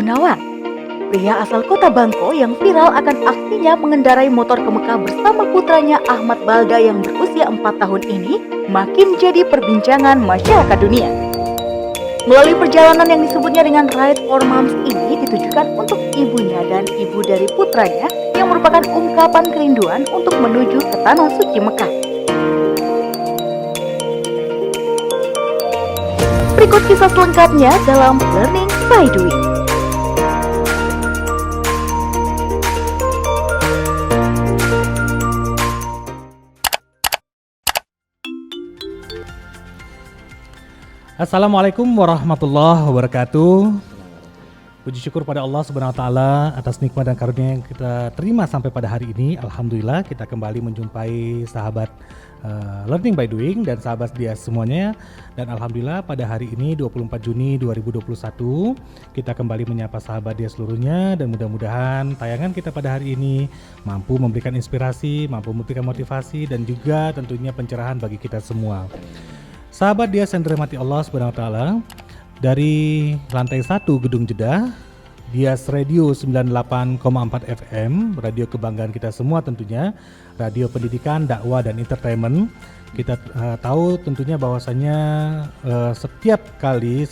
Gunawan. Pria asal kota Bangko yang viral akan aksinya mengendarai motor ke Mekah bersama putranya Ahmad Balda yang berusia 4 tahun ini makin jadi perbincangan masyarakat dunia. Melalui perjalanan yang disebutnya dengan Ride for Moms ini ditujukan untuk ibunya dan ibu dari putranya yang merupakan ungkapan kerinduan untuk menuju ke tanah suci Mekah. Berikut kisah selengkapnya dalam Learning by Doing. Assalamualaikum warahmatullahi wabarakatuh. Puji syukur pada Allah Subhanahu wa taala atas nikmat dan karunia yang kita terima sampai pada hari ini. Alhamdulillah kita kembali menjumpai sahabat Learning by Doing dan sahabat dia semuanya. Dan alhamdulillah pada hari ini 24 Juni 2021 kita kembali menyapa sahabat dia seluruhnya, dan mudah-mudahan tayangan kita pada hari ini mampu memberikan inspirasi, mampu memberikan motivasi, dan juga tentunya pencerahan bagi kita semua. Sahabat dia yang dirahmati Allah Subhanahu wa taala, dari lantai 1 Gedung Jeddah, Dias Radio 98,4 FM, radio kebanggaan kita semua tentunya, radio pendidikan, dakwah dan entertainment. Kita tahu tentunya bahwasannya setiap kali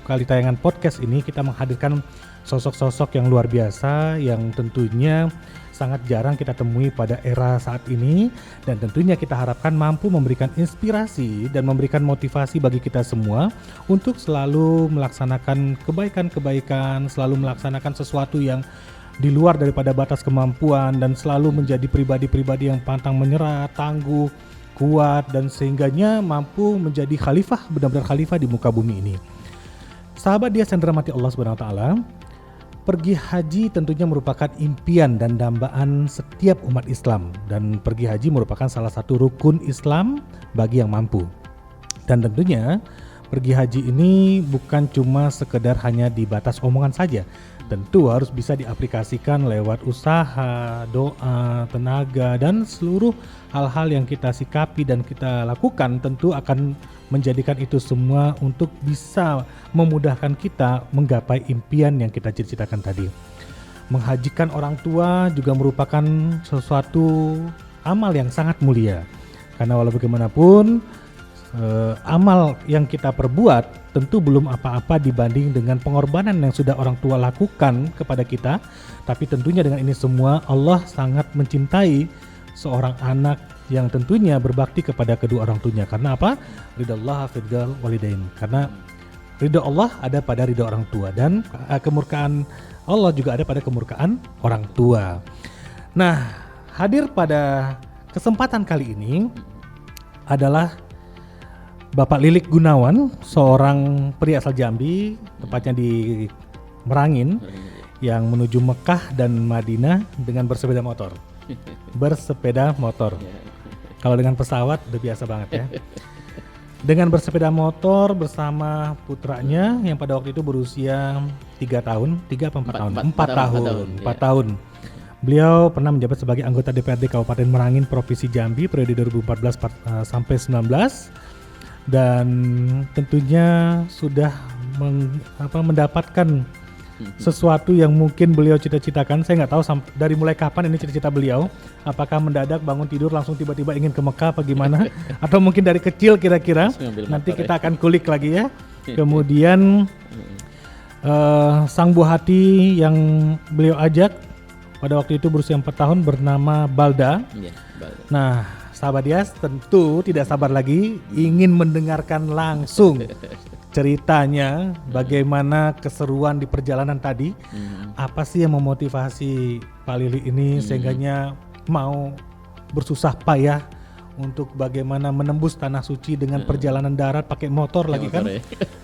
tayangan podcast ini kita menghadirkan sosok-sosok yang luar biasa yang tentunya sangat jarang kita temui pada era saat ini, dan tentunya kita harapkan mampu memberikan inspirasi dan memberikan motivasi bagi kita semua untuk selalu melaksanakan kebaikan-kebaikan, selalu melaksanakan sesuatu yang di luar daripada batas kemampuan, dan selalu menjadi pribadi-pribadi yang pantang menyerah, tangguh, kuat, dan sehingganya mampu menjadi khalifah, benar-benar khalifah di muka bumi ini. Sahabat dia yang dirahmati Allah Subhanahu wa taala, pergi haji tentunya merupakan impian dan dambaan setiap umat Islam, dan pergi haji merupakan salah satu rukun Islam bagi yang mampu. Dan tentunya pergi haji ini bukan cuma sekedar hanya di batas omongan saja, tentu harus bisa diaplikasikan lewat usaha, doa, tenaga, dan seluruh hal-hal yang kita sikapi dan kita lakukan tentu akan menjadikan itu semua untuk bisa memudahkan kita menggapai impian yang kita cita-citakan tadi. Menghajikan orang tua juga merupakan sesuatu amal yang sangat mulia, karena walau bagaimanapun amal yang kita perbuat tentu belum apa-apa dibanding dengan pengorbanan yang sudah orang tua lakukan kepada kita. Tapi tentunya dengan ini semua Allah sangat mencintai seorang anak yang tentunya berbakti kepada kedua orang tuanya. Karena apa? Ridallah fidal walidain. Karena ridha Allah ada pada ridha orang tua, dan kemurkaan Allah juga ada pada kemurkaan orang tua. Nah, hadir pada kesempatan kali ini adalah Bapak Lilik Gunawan, seorang pria asal Jambi, tepatnya di Merangin, yang menuju Mekah dan Madinah dengan bersepeda motor. Bersepeda motor. Kalau dengan pesawat udah biasa banget ya. Dengan bersepeda motor bersama putranya yang pada waktu itu berusia 3 tahun, 3 apa 4 tahun? 4 tahun. Beliau pernah menjabat sebagai anggota DPRD Kabupaten Merangin Provinsi Jambi periode 2014 sampai 19, dan tentunya sudah mendapatkan sesuatu yang mungkin beliau cita-citakan. Saya nggak tahu dari mulai kapan ini cita-cita beliau. Apakah mendadak bangun tidur langsung tiba-tiba ingin ke Mekah apa gimana? Atau mungkin dari kecil kira-kira. Nanti kita akan kulik lagi ya. Kemudian sang buah hati yang beliau ajak pada waktu itu berusia 4 tahun bernama Balda. Nah, sahabat Dias tentu tidak sabar lagi ingin mendengarkan langsung ceritanya, bagaimana keseruan di perjalanan tadi. Apa sih yang memotivasi Pak Lili ini sehingganya mau bersusah payah untuk bagaimana menembus tanah suci dengan perjalanan darat pakai motor lagi kan.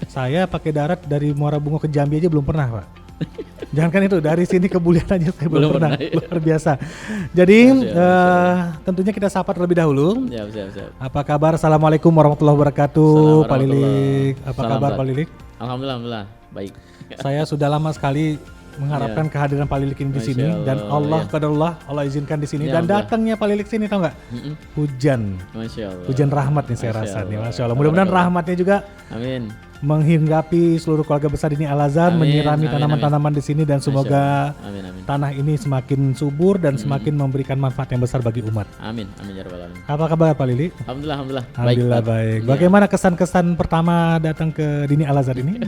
Saya pakai darat dari Muara Bungo ke Jambi aja belum pernah, Pak. Jangankan itu, dari sini ke Bulian aja saya belum pernah. Luar biasa. Jadi tentunya kita sapa terlebih dahulu. Siap. Apa kabar? Assalamualaikum warahmatullahi wabarakatuh, Pak Lilik. Apa kabar Pak Lilik? Alhamdulillah, baik. Saya sudah lama sekali mengharapkan kehadiran Pak Lilik ini di sini, dan Allah Allah izinkan di sini, dan datangnya Pak Lilik sini tahu nggak? Hujan. Masya Allah. Hujan rahmat nih saya rasa nih, Masya Allah. Mudah-mudahan rahmatnya juga amin menghinggapi seluruh keluarga besar Dini Al-Azhar, Amin, menyirami amin, tanaman-tanaman di sini, dan Masya semoga Allah. Amin, amin. tanah ini semakin subur dan semakin memberikan manfaat yang besar bagi umat. Amin, amin ya rabbal alamin. Apa kabar Pak Lili? Alhamdulillah. Alhamdulillah Pak. baik. Iya. Bagaimana kesan-kesan pertama datang ke Dini Al-Azhar ini?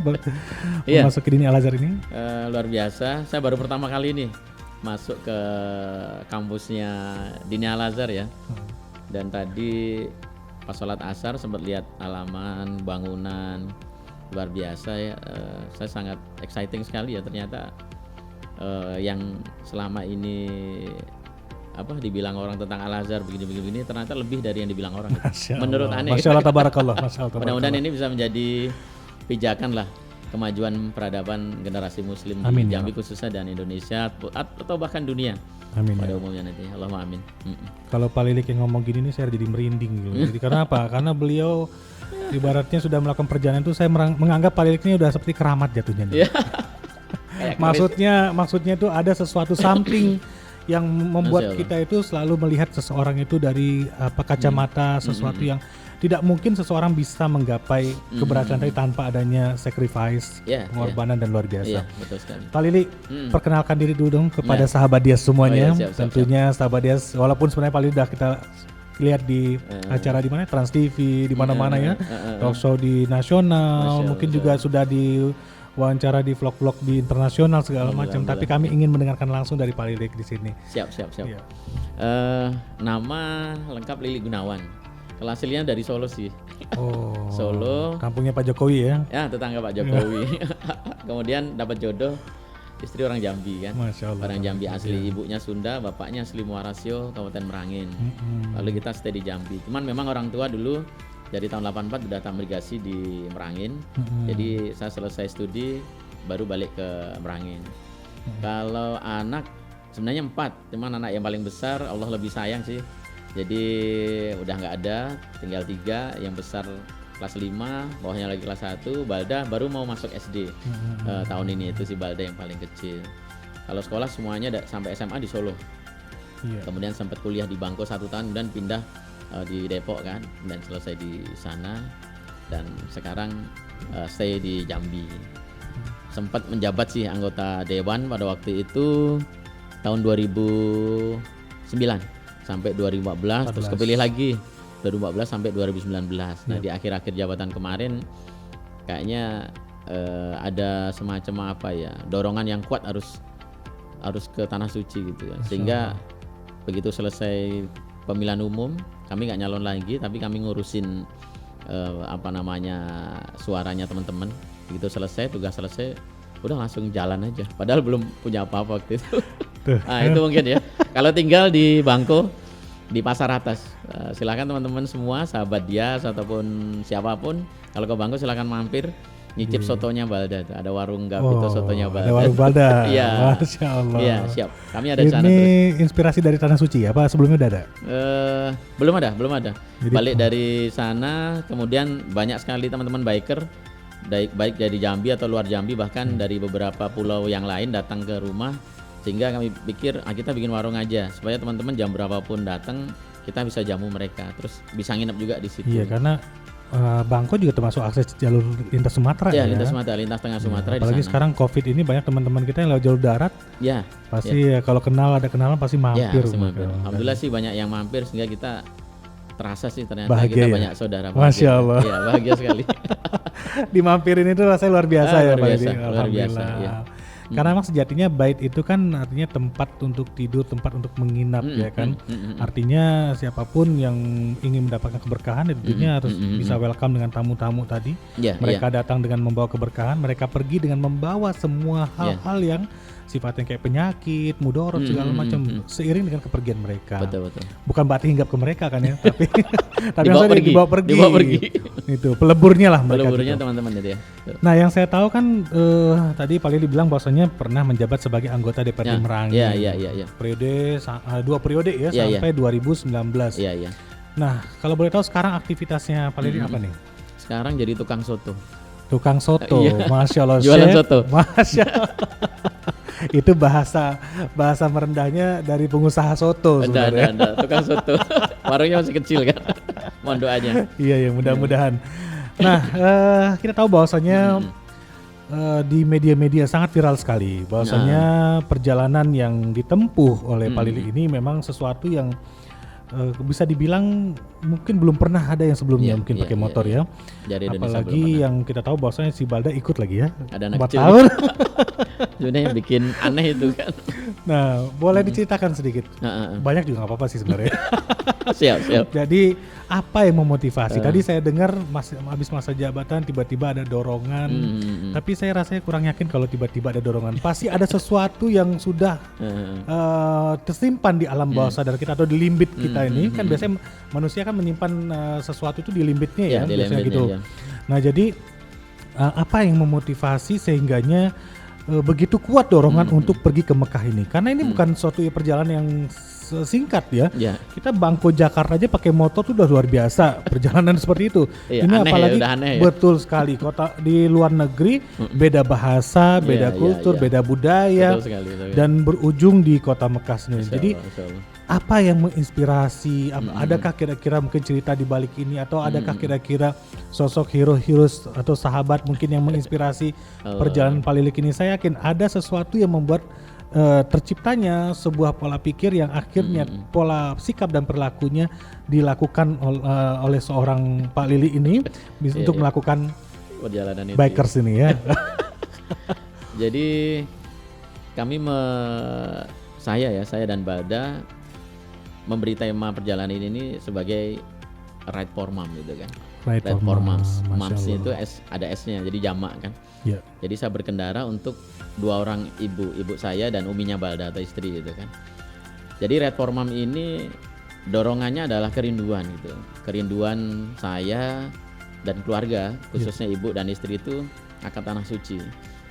Iya. Masuk ke Dini Al-Azhar ini? Luar biasa. Saya baru pertama kali nih masuk ke kampusnya Dini Al-Azhar ya. Dan tadi pas sholat asar sempat lihat halaman, bangunan, luar biasa ya. Saya sangat exciting sekali ya, ternyata yang selama ini dibilang orang tentang Al-Azhar begini ternyata lebih dari yang dibilang orang. Masya Menurut Allah. aneh. Masya Allah tabarakallah. Masya Allah, Mudah-mudahan tabarakallah. ini bisa menjadi pijakan lah kemajuan peradaban generasi muslim Amin, di ya Jambi Rabb. khususnya dan Indonesia atau bahkan dunia Amin. pada Ya. umumnya nanti. Allahumma amin. Kalau Pak Lilik yang ngomong gini nih saya jadi merinding gitu. Jadi karena apa? Karena beliau ibaratnya sudah melakukan perjalanan itu, saya menganggap Pak Lilik ini udah seperti keramat jatuhnya. Iya. Kayak keris. Maksudnya itu ada sesuatu something yang membuat Masya Allah. kita itu selalu melihat seseorang itu dari kacamata sesuatu yang tidak mungkin seseorang bisa menggapai keberhasilan tadi tanpa adanya sacrifice, Iya, pengorbanan dan luar biasa. Iya, betul sekali. Pak Lili, perkenalkan diri dulu dong kepada sahabat Dias semuanya. Oh iya, siap, Tentunya sahabat Dias, walaupun sebenarnya Pak Lili udah kita lihat di acara di mana, Trans TV, di mana-mana ya, talk show di nasional, Masya mungkin Allah. juga sudah di wawancara di vlog-vlog di internasional segala macam. Tapi kami ingin mendengarkan langsung dari Pak Lili di sini. Siap. Iya. Nama lengkap Lili Gunawan. Kalau aslinya dari Solo sih. Oh, Solo. kampungnya Pak Jokowi ya. Ya, tetangga Pak Jokowi. Kemudian dapat jodoh istri orang Jambi kan. Masya Allah. Orang Jambi asli, ibunya Sunda, bapaknya asli Muarasio, Kabupaten Merangin. Lalu kita stay di Jambi. Cuman memang orang tua dulu dari tahun 84 udah migrasi di Merangin. Jadi saya selesai studi baru balik ke Merangin. Kalau anak sebenarnya 4, cuman anak yang paling besar Allah lebih sayang sih. Jadi udah nggak ada, tinggal 3, yang besar kelas 5, bawahnya lagi kelas 1, Balda baru mau masuk SD tahun ini, itu si Balda yang paling kecil. Kalau sekolah semuanya sampai SMA di Solo. Iya. Kemudian sempat kuliah di Bangko 1 tahun, kemudian pindah di Depok kan, dan selesai di sana, dan sekarang stay di Jambi. Sempat menjabat sih anggota dewan pada waktu itu tahun 2009 sampai 2014, terus kepilih lagi 2014 sampai 2019. Nah, di akhir-akhir jabatan kemarin kayaknya ada semacam dorongan yang kuat harus ke tanah suci gitu ya. Sehingga begitu selesai pemilihan umum, kami nggak nyalon lagi, tapi kami ngurusin suaranya teman-teman. Begitu selesai, tugas selesai, udah langsung jalan aja. Padahal belum punya apa-apa waktu itu. Nah, itu mungkin ya. Kalau tinggal di Bangko, di Pasar Atas, silakan teman-teman semua, sahabat Dias ataupun siapapun, kalau ke Bangko silakan mampir. Nyicip sotonya Balda, ada warung Gapito sotonya Balda. Ada warung Balda. Iya. Masya Allah. Iya, siap. Kami ada di sana Ini terus. inspirasi dari Tanah Suci ya? Apa sebelumnya udah ada? Belum ada. Jadi- Balik dari sana, kemudian banyak sekali teman-teman biker, baik dari Jambi atau luar Jambi, bahkan dari beberapa pulau yang lain datang ke rumah, sehingga kami pikir kita bikin warung aja supaya teman-teman jam berapapun datang kita bisa jamu mereka, terus bisa nginep juga di situ. Iya, karena Bangko juga termasuk akses jalur lintas Sumatera Ya, ya. lintas tengah Sumatera di Apalagi sana. sekarang COVID ini banyak teman-teman kita yang lewat jalur darat, Ya, pasti ya, kalau ada kenalan pasti ya, mampir. pasti mampir. Gitu. Alhamdulillah sih banyak yang mampir sehingga kita terasa sih ternyata Bahagia kita ya? banyak saudara. Masya Allah. Iya, bahagia sekali. Dimampirin itu rasanya luar biasa ya, Luar Pak biasa, Edi. luar Alhamdulillah. biasa, iya. Karena memang sejatinya bait itu kan artinya tempat untuk tidur, tempat untuk menginap ya kan. Artinya siapapun yang ingin mendapatkan keberkahan ya tentunya harus bisa welcome dengan tamu-tamu tadi. Iya, Mereka datang dengan membawa keberkahan, mereka pergi dengan membawa semua hal-hal yang sifatnya kayak penyakit, mudorot segala macam seiring dengan kepergian mereka. Betul. Bukan berarti hinggap ke mereka kan ya, tapi Dibawa maksudnya pergi. Dibawa pergi. Itu peleburnya lah mereka. Leluhurnya gitu. teman-teman itu ya. Tuh. Nah, yang saya tahu kan tadi Pak Lili bilang bahwasanya pernah menjabat sebagai anggota DPRD Merangin. Iya. Periode 2 periode ya, Iya, sampai 2019. Iya. Nah, kalau boleh tahu sekarang aktivitasnya Pak Lili apa nih? Sekarang jadi tukang soto. Tukang soto. Iya. Masya Allah. Jualan chef. soto. Masya Allah. Itu bahasa merendahnya dari pengusaha soto sebenarnya. Ada tukang soto. Warungnya masih kecil kan. Mohon doanya. Iya, mudah-mudahan. Nah, kita tahu bahwasanya di media-media sangat viral sekali bahwasanya perjalanan yang ditempuh oleh Pak Lili ini memang sesuatu yang bisa dibilang mungkin belum pernah ada yang sebelumnya mungkin pakai motor ya. Dari Indonesia Apalagi belum yang kita tahu bahwasanya si Balda ikut lagi ya. ada anak 4 kecil. tahun. Sebenarnya yang bikin aneh itu kan. Nah, boleh diceritakan sedikit. Banyak juga nggak apa-apa sih sebenarnya. Siap. Jadi apa yang memotivasi? Tadi saya dengar habis masa jabatan tiba-tiba ada dorongan. Tapi saya rasanya kurang yakin kalau tiba-tiba ada dorongan. Pasti ada sesuatu yang sudah tersimpan di alam bawah sadar kita atau di limbit kita ini. Kan biasanya manusia kan menyimpan sesuatu itu di limbitnya ya, di biasanya limbitnya, gitu. ya. Nah, jadi apa yang memotivasi sehingganya begitu kuat dorongan untuk pergi ke Mekah ini? Karena ini bukan suatu perjalanan yang singkat ya. Kita Bangko Jakarta aja pakai motor tuh udah luar biasa perjalanan seperti itu. Iya, ini aneh apalagi ya, udah aneh ya. betul sekali kota di luar negeri beda bahasa, beda kultur, beda budaya, Betul sekali. dan berujung di kota Mekah sendiri. Masya Jadi Allah. apa yang menginspirasi? Adakah kira-kira mungkin cerita di balik ini atau adakah kira-kira sosok hero-hero atau sahabat mungkin yang menginspirasi perjalanan Pak Lilik ini? Saya yakin ada sesuatu yang membuat terciptanya sebuah pola pikir yang akhirnya pola sikap dan perilakunya dilakukan oleh seorang Pak Lili ini untuk melakukan perjalanan itu. bikers ini ya. Jadi kami saya dan Balda memberi tema perjalanan ini sebagai Ride for Mom gitu kan. Ride for Moms. Moms itu ada S-nya jadi jamak kan. Ya. Jadi saya berkendara untuk 2 orang ibu saya dan uminya Balda atau istri gitu kan. Jadi Ride for Mom ini dorongannya adalah kerinduan gitu. Kerinduan saya dan keluarga khususnya ibu dan istri itu akan tanah suci.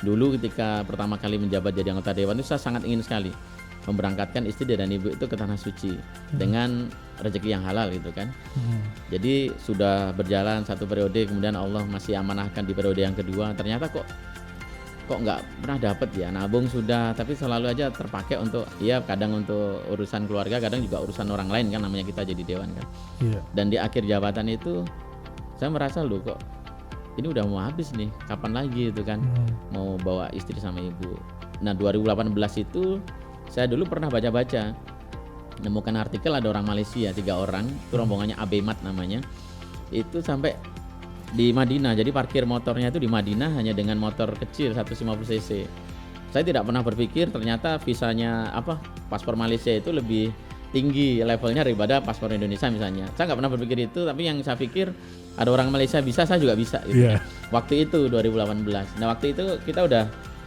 Dulu ketika pertama kali menjabat jadi anggota dewan itu saya sangat ingin sekali memberangkatkan istri dan ibu itu ke tanah suci dengan rezeki yang halal gitu kan. Jadi sudah berjalan 1 periode, kemudian Allah masih amanahkan di periode yang kedua. Ternyata kok nggak pernah dapat ya, nabung sudah tapi selalu aja terpakai untuk ya kadang untuk urusan keluarga, kadang juga urusan orang lain kan, namanya kita jadi dewan kan. Dan di akhir jabatan itu saya merasa loh kok ini udah mau habis nih, kapan lagi itu kan mau bawa istri sama ibu. Nah 2018 itu saya dulu pernah baca-baca, nemukan artikel ada orang Malaysia 3 orang, itu rombongannya Abemat namanya, itu sampai di Madinah. Jadi parkir motornya itu di Madinah hanya dengan motor kecil 150 cc. Saya tidak pernah berpikir ternyata visanya paspor Malaysia itu lebih tinggi levelnya daripada paspor Indonesia misalnya. Saya nggak pernah berpikir itu, tapi yang saya pikir ada orang Malaysia bisa, saya juga bisa gitu. Waktu itu 2018. Nah waktu itu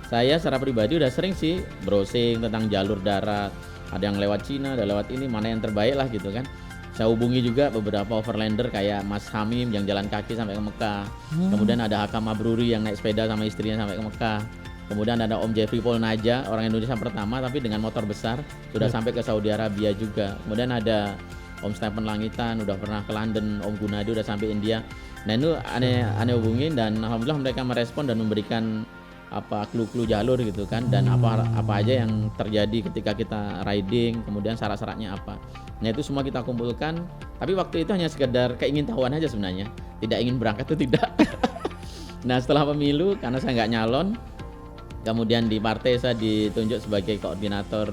saya secara pribadi udah sering sih browsing tentang jalur darat, ada yang lewat Cina, ada lewat ini, mana yang terbaik lah gitu kan. Saya hubungi juga beberapa overlander kayak Mas Hamim yang jalan kaki sampai ke Mekah. Kemudian ada Hakam Mabruri yang naik sepeda sama istrinya sampai ke Mekah. Kemudian ada Om Jeffrey Polnaja, orang Indonesia pertama tapi dengan motor besar sudah sampai ke Saudi Arabia juga. Kemudian ada Om Stephen Langitan udah pernah ke London, Om Gunadi udah sampai India. Nah itu aneh hubungin dan alhamdulillah mereka merespon dan memberikan clue-clue jalur gitu kan, dan apa aja yang terjadi ketika kita riding, kemudian syarat-syaratnya apa. Nah itu semua kita kumpulkan, tapi waktu itu hanya sekedar keingintahuan aja sebenarnya, tidak ingin berangkat itu tidak. Nah setelah pemilu karena saya nggak nyalon, kemudian di partai saya ditunjuk sebagai koordinator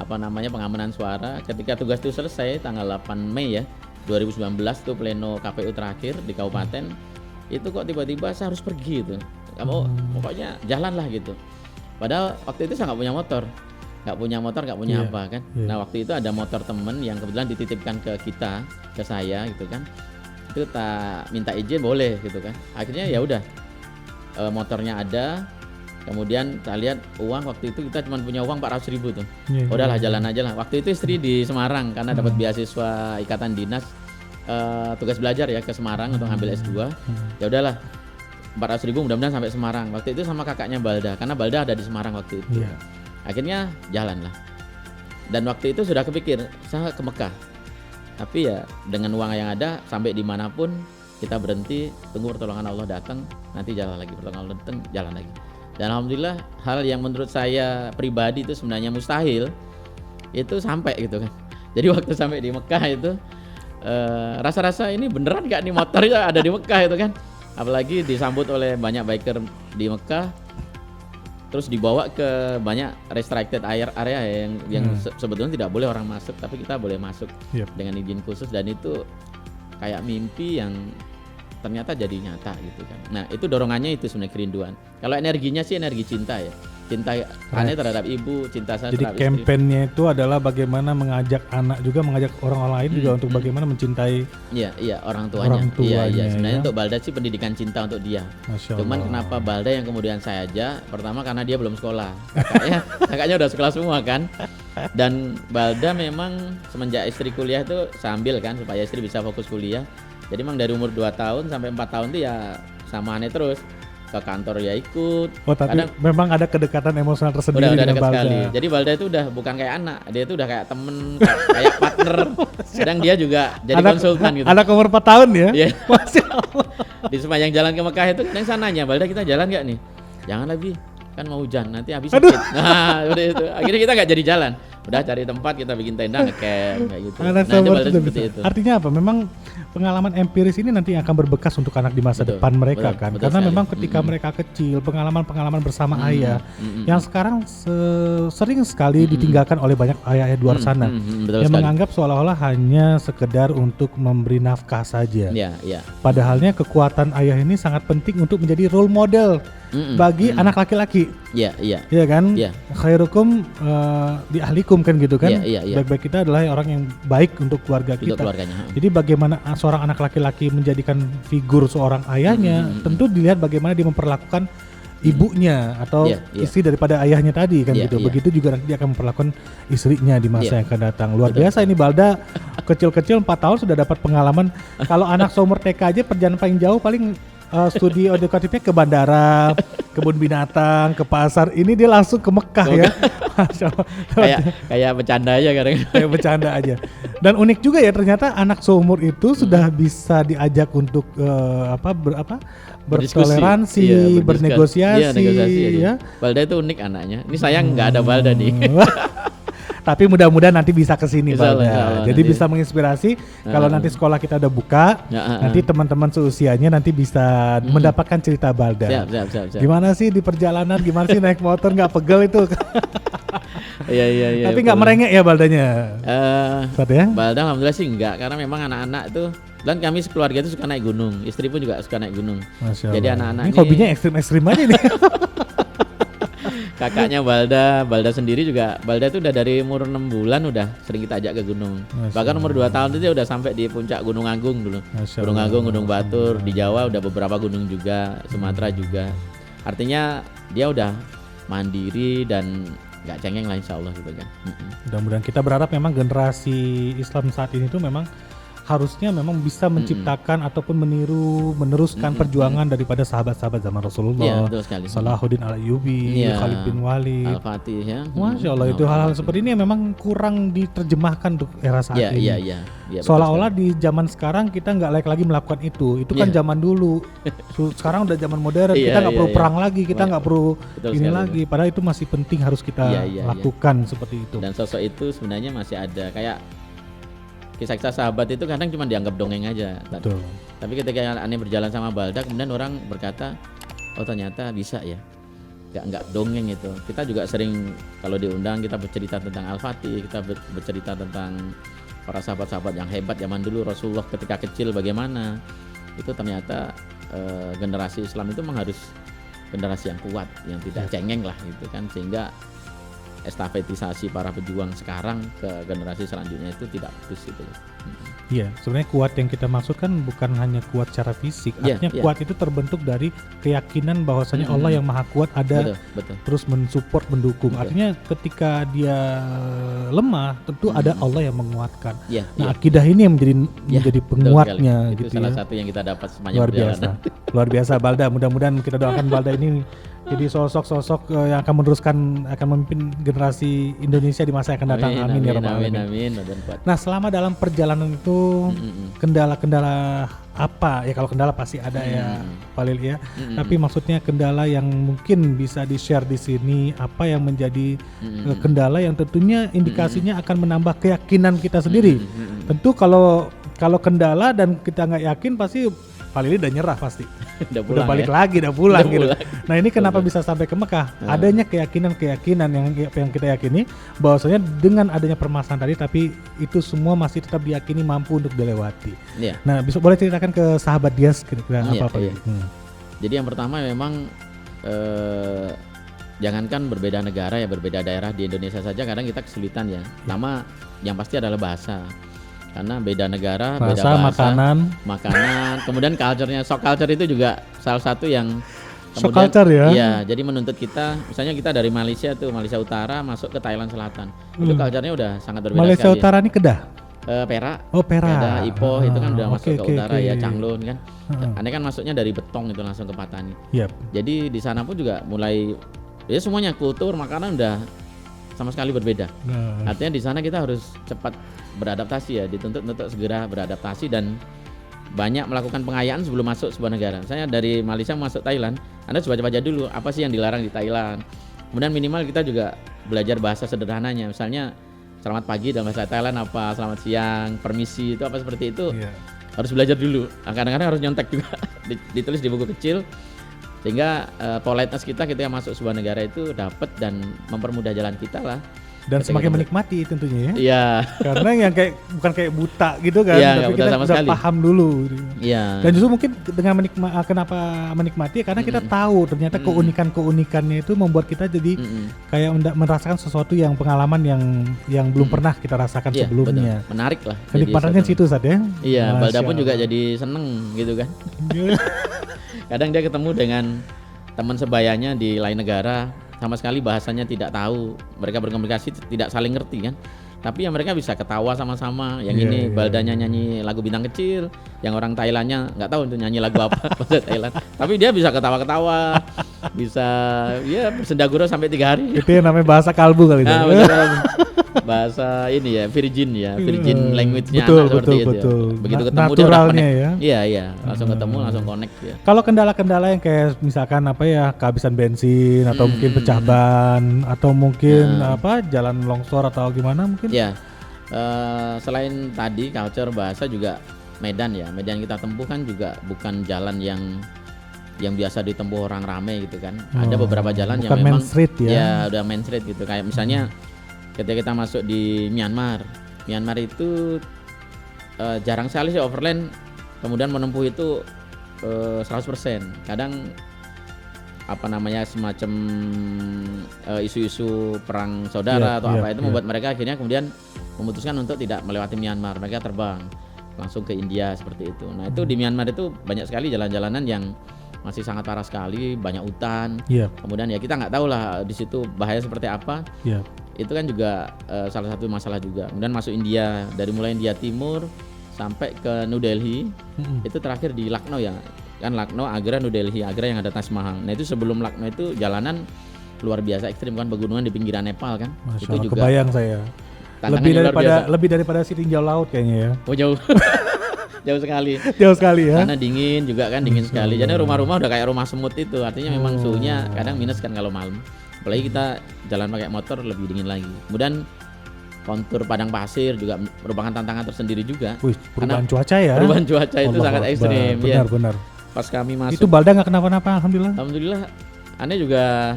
pengamanan suara. Ketika tugas itu selesai tanggal 8 Mei ya 2019 itu pleno KPU terakhir di kabupaten, itu kok tiba-tiba saya harus pergi itu. Kamu pokoknya jalan lah gitu. Padahal waktu itu saya nggak punya motor, nggak punya apa kan. Nah waktu itu ada motor temen yang kebetulan dititipkan ke saya gitu kan. Itu tak minta izin boleh gitu kan. Akhirnya ya udah motornya ada. Kemudian saya lihat uang waktu itu kita cuma punya uang 400.000 tuh. Udahlah jalan aja lah. Waktu itu istri di Semarang karena dapat beasiswa ikatan dinas tugas belajar ya ke Semarang untuk ngambil S2. Ya udahlah. 400.000 mudah-mudahan sampai Semarang. Waktu itu sama kakaknya Balda, karena Balda ada di Semarang waktu itu. Akhirnya jalan lah. Dan waktu itu sudah kepikir saya ke Mekah. Tapi ya dengan uang yang ada sampai dimanapun kita berhenti, tunggu pertolongan Allah datang, nanti jalan lagi, pertolongan Allah datang, jalan lagi. Dan alhamdulillah hal yang menurut saya pribadi itu sebenarnya mustahil itu sampai gitu kan. Jadi waktu sampai di Mekah itu rasa-rasa ini beneran gak nih motornya ada di Mekah itu kan. apalagi disambut oleh banyak biker di Mekah, terus dibawa ke banyak restricted area yang sebetulnya tidak boleh orang masuk, tapi kita boleh masuk dengan izin khusus, dan itu kayak mimpi yang ternyata jadi nyata gitu kan. Nah itu dorongannya itu sebenarnya kerinduan. Kalau energinya sih energi cinta ya, cinta aneh terhadap ibu, cinta saya jadi terhadap kampanyenya itu adalah bagaimana mengajak anak juga, mengajak orang lain juga untuk bagaimana mencintai orang tuanya. Iya. Sebenarnya ya. untuk Balda sih pendidikan cinta untuk dia. Masya Cuman Allah. kenapa Balda yang kemudian saya ajak? Pertama karena dia belum sekolah. Kakaknya udah sekolah semua kan. Dan Balda memang semenjak istri kuliah itu sambil kan supaya istri bisa fokus kuliah. Jadi memang dari umur 2 tahun sampai 4 tahun itu ya sama aneh terus. Ke kantor ya ikut. Oh tapi memang ada kedekatan emosional tersendiri udah dengan dekat Balda. sekali. Jadi Balda itu udah bukan kayak anak, dia itu udah kayak temen, kayak partner. Kadang dia juga jadi konsultan gitu. Anak umur 4 tahun ya? Iya. Masya Allah. Di sepanjang jalan ke Mekah itu kadang saya nanya, Balda kita jalan nggak nih? Jangan lebih, kan mau hujan, nanti habis Aduh. sakit. Nah udah itu, akhirnya kita nggak jadi jalan. Udah cari tempat, kita bikin tenda, ngecamp kayak gitu. Anak Nah itu sahabat Balda sudah seperti bisa. itu. Artinya apa? Memang pengalaman empiris ini nanti akan berbekas untuk anak di masa Betul, depan mereka betul, kan. betul Karena sekali. memang ketika mereka kecil, pengalaman-pengalaman bersama ayah yang sekarang sering sekali ditinggalkan oleh banyak ayah-ayah di luar sana. Betul Yang sekali. menganggap seolah-olah hanya sekedar untuk memberi nafkah saja. Iya. Padahalnya kekuatan ayah ini sangat penting untuk menjadi role model bagi anak laki-laki. Iya. Iya kan? Iya. Khairukum di ahlikum kan gitu kan? Iya. Baik-baik kita adalah orang yang baik untuk keluarga Untuk kita. keluarganya. Jadi bagaimana seorang anak laki-laki menjadikan figur seorang ayahnya, tentu dilihat bagaimana dia memperlakukan ibunya atau Iya. istri daripada ayahnya tadi kan Iya, gitu. iya. Begitu juga nanti dia akan memperlakukan istrinya di masa Iya. yang akan datang. Luar Betul. biasa ini Balda kecil-kecil 4 tahun sudah dapat pengalaman. Kalau anak seumur TK aja perjalanan paling jauh paling studi edukatifnya ke bandara, kebun binatang, ke pasar. Ini dia langsung ke Mekah ya. Masya Allah. Kayak bercanda aja kadang. Kayak bercanda aja. Dan unik juga ya ternyata anak seumur itu sudah bisa diajak untuk bertoleransi, Iya, bernegosiasi, negosiasi, ya. Balda itu unik anaknya. Ini sayang nggak ada Balda nih. Tapi mudah-mudahan nanti bisa ke sini Insya Allah, Balda. insya Allah, Jadi nanti. bisa menginspirasi kalau nanti sekolah kita udah buka, nanti teman-teman seusianya nanti bisa mendapatkan cerita Balda. Siap. Gimana sih di perjalanan, gimana sih naik motor nggak pegel itu? Iya. Tapi nggak merengek ya Baldanya? Ustaz ya? Balda alhamdulillah sih enggak, karena memang anak-anak itu, dan kami sekeluarga itu suka naik gunung. Istri pun juga suka naik gunung. Masya Jadi Allah. anak-anak Ini hobinya ekstrim-ekstrim aja nih. kakaknya Balda sendiri juga, Balda itu udah dari umur 6 bulan udah sering kita ajak ke gunung. Masya Bahkan umur 2 tahun itu dia udah sampai di puncak Gunung Agung dulu. Masya Gunung Allah. Agung, Gunung Batur, di Jawa udah beberapa gunung juga, Sumatera juga. Artinya dia udah mandiri dan nggak cengeng lah insya Allah gitu kan. Mudah-mudahan kita berharap memang generasi Islam saat ini tuh memang harusnya memang bisa menciptakan ataupun meneruskan perjuangan daripada sahabat-sahabat zaman Iya Rasulullah, betul sekali. Salahuddin Al-Ayyubi, Iya. Khalid bin Walid. Al-Fatih ya. Masya Allah itu hal-hal seperti ini yang memang kurang diterjemahkan untuk era saat Iya, ini. iya. betul Seolah-olah di zaman sekarang kita nggak layak lagi melakukan itu. Itu kan Iya. zaman dulu. Sekarang udah zaman modern. Iya, Kita nggak iya, perlu iya. perang lagi. Kita nggak perlu Betul ini sekali, lagi. Padahal itu masih penting harus kita Iya, iya, iya. lakukan seperti itu. Dan sosok itu sebenarnya masih ada. Kayak kisah-kisah sahabat itu kadang cuma dianggap dongeng aja. Betul. Tapi ketika aneh berjalan sama Balda, kemudian orang berkata, oh ternyata bisa ya. Nggak dongeng itu. Kita juga sering kalau diundang kita bercerita tentang Al-Fatih, kita bercerita tentang para sahabat-sahabat yang hebat zaman dulu, Rasulullah ketika kecil bagaimana. Itu ternyata generasi Islam itu memang harus generasi yang kuat, yang tidak cengeng lah gitu kan, sehingga estafetisasi para pejuang sekarang ke generasi selanjutnya itu tidak putus gitu. Iya, sebenarnya kuat yang kita maksud kan bukan hanya kuat secara fisik, Iya, artinya iya. kuat itu terbentuk dari keyakinan bahwasanya Allah yang Maha Kuat ada Betul. terus mensupport, mendukung. Betul. Artinya ketika dia lemah, tentu ada Allah yang menguatkan. Iya, Nah, akidah ini yang menjadi betul penguatnya sekali. Itu gitu salah ya. satu yang kita dapat sepanjang Luar biasa. perjalanan. Luar biasa Balda. Mudah-mudahan kita doakan Balda ini jadi sosok-sosok yang akan meneruskan, akan memimpin generasi Indonesia di masa yang akan datang. Amin ya rabbal alamin. Amin. Dan kuat. Nah, selama dalam perjalanan itu kendala-kendala apa ya? Kalau kendala pasti ada ya, Pak Lil ya. Tapi maksudnya kendala yang mungkin bisa di-share di sini, apa yang menjadi kendala yang tentunya indikasinya akan menambah keyakinan kita sendiri. Tentu kalau kendala dan kita nggak yakin pasti Pak Lil udah nyerah pasti. udah udah pulang balik ya. lagi, udah pulang Udah gitu. pulang. Nah ini kenapa bisa sampai ke Mekah? Adanya keyakinan yang kita yakini bahwasanya dengan adanya permasalahan tadi, tapi itu semua masih tetap diyakini mampu untuk dilewati. Iya. Nah, boleh ceritakan ke sahabat Dias kira-kira Iya, apa? iya. Jadi yang pertama memang jangankan berbeda negara ya, berbeda daerah di Indonesia saja kadang kita kesulitan ya. Pertama yang pasti adalah bahasa. Karena beda negara, beda bahasa, makanan, kemudian culture-nya, shock culture itu juga salah satu yang Shock kemudian culture ya? iya, jadi menuntut kita, misalnya kita dari Malaysia Utara masuk ke Thailand Selatan. Itu culture-nya udah sangat berbeda Malaysia sekali. Utara ini Kedah? Perak. Oh, Perak. Ada Ipoh itu kan udah masuk ke utara oke. ya, Changlun kan. Aneh kan masuknya dari Betong itu langsung ke Patani. Yep. Jadi di sana pun juga mulai ya semuanya kultur, makanan udah sama sekali berbeda. Artinya di sana kita harus cepat beradaptasi ya, dituntut untuk segera beradaptasi dan banyak melakukan pengayaan sebelum masuk sebuah negara. Misalnya dari Malaysia masuk Thailand, Anda coba baca dulu apa sih yang dilarang di Thailand. Kemudian minimal kita juga belajar bahasa sederhananya. Misalnya selamat pagi dalam bahasa Thailand apa, selamat siang, permisi itu apa seperti itu. Harus belajar dulu. Kadang-kadang harus nyontek juga, ditulis di buku kecil sehingga politeness kita ketika masuk sebuah negara itu dapat dan mempermudah jalan kita lah. Dan semakin menikmati tentunya ya. Iya. Karena yang kayak bukan kayak buta gitu kan, Iya, tapi buta kita sama udah sekali. paham dulu. Iya. Dan justru mungkin dengan kenapa menikmati karena kita tahu ternyata keunikannya itu membuat kita jadi kayak merasakan sesuatu yang pengalaman yang belum pernah kita rasakan Iya, sebelumnya. betul. Menarik lah. Kenikmatannya situ saat ya. Iya, Masya Balda pun juga Allah. jadi seneng gitu kan. Kadang dia ketemu dengan teman sebayanya di lain negara, sama sekali bahasanya tidak tahu, mereka berkomunikasi tidak saling ngerti kan. Tapi ya mereka bisa ketawa sama-sama. Yang ini Baldanya nyanyi lagu Bintang Kecil, yang orang Thailandnya nggak tahu untuk nyanyi lagu apa bahasa Thailand. Tapi dia bisa ketawa-ketawa, bisa ya bersendagurau sampai 3 hari. Itu yang namanya bahasa kalbu kali itu. Nah, bahasa ini ya, virgin language-nya Betul, anak seperti itu. betul. Begitu ketemu dia udah Naturalnya connect. ya. Iya, langsung ketemu, langsung connect ya. Kalau kendala-kendala yang kayak misalkan apa ya, kehabisan bensin atau mungkin pecah ban atau mungkin apa jalan longsor atau gimana mungkin? Ya, selain tadi culture bahasa juga medan ya. Medan kita tempuh kan juga bukan jalan yang biasa ditempuh orang rame gitu kan. Ada beberapa jalan yang bukan memang main street ya. Ya, udah main street gitu. Kayak misalnya ketika kita masuk di Myanmar itu jarang sekali sih overland kemudian menempuh itu 100%. Kadang apa namanya semacam isu-isu perang saudara atau apa itu membuat mereka akhirnya kemudian memutuskan untuk tidak melewati Myanmar. Mereka terbang langsung ke India seperti itu. Nah, itu di Myanmar itu banyak sekali jalan-jalanan yang masih sangat parah sekali, banyak hutan. Kemudian ya kita nggak tahu lah di situ bahaya seperti apa. Itu kan juga salah satu masalah juga. Kemudian masuk India, dari mulai India Timur sampai ke New Delhi, itu terakhir di Lucknow ya. Kan Lucknow, Agra, New Delhi, Agra yang ada Taj Mahal. Nah itu sebelum Lucknow itu jalanan luar biasa ekstrim kan, pegunungan di pinggiran Nepal kan. Masya Itu Allah, juga kebayang saya. Lebih daripada tinjau laut kayaknya ya. Oh jauh. Jauh sekali. Jauh sekali ya. Sana dingin juga kan, dingin sekali. Jadi rumah-rumah udah kayak rumah semut itu. Artinya memang suhunya kadang minus kan kalau malam. Apalagi kita jalan pakai motor lebih dingin lagi. Kemudian kontur padang pasir juga merupakan tantangan tersendiri juga. Wih, perubahan cuaca ya. Perubahan cuaca itu Allah sangat Akbar. ekstrim. Benar. Pas kami masuk. Itu Balda nggak kenapa-napa, alhamdulillah. Alhamdulillah.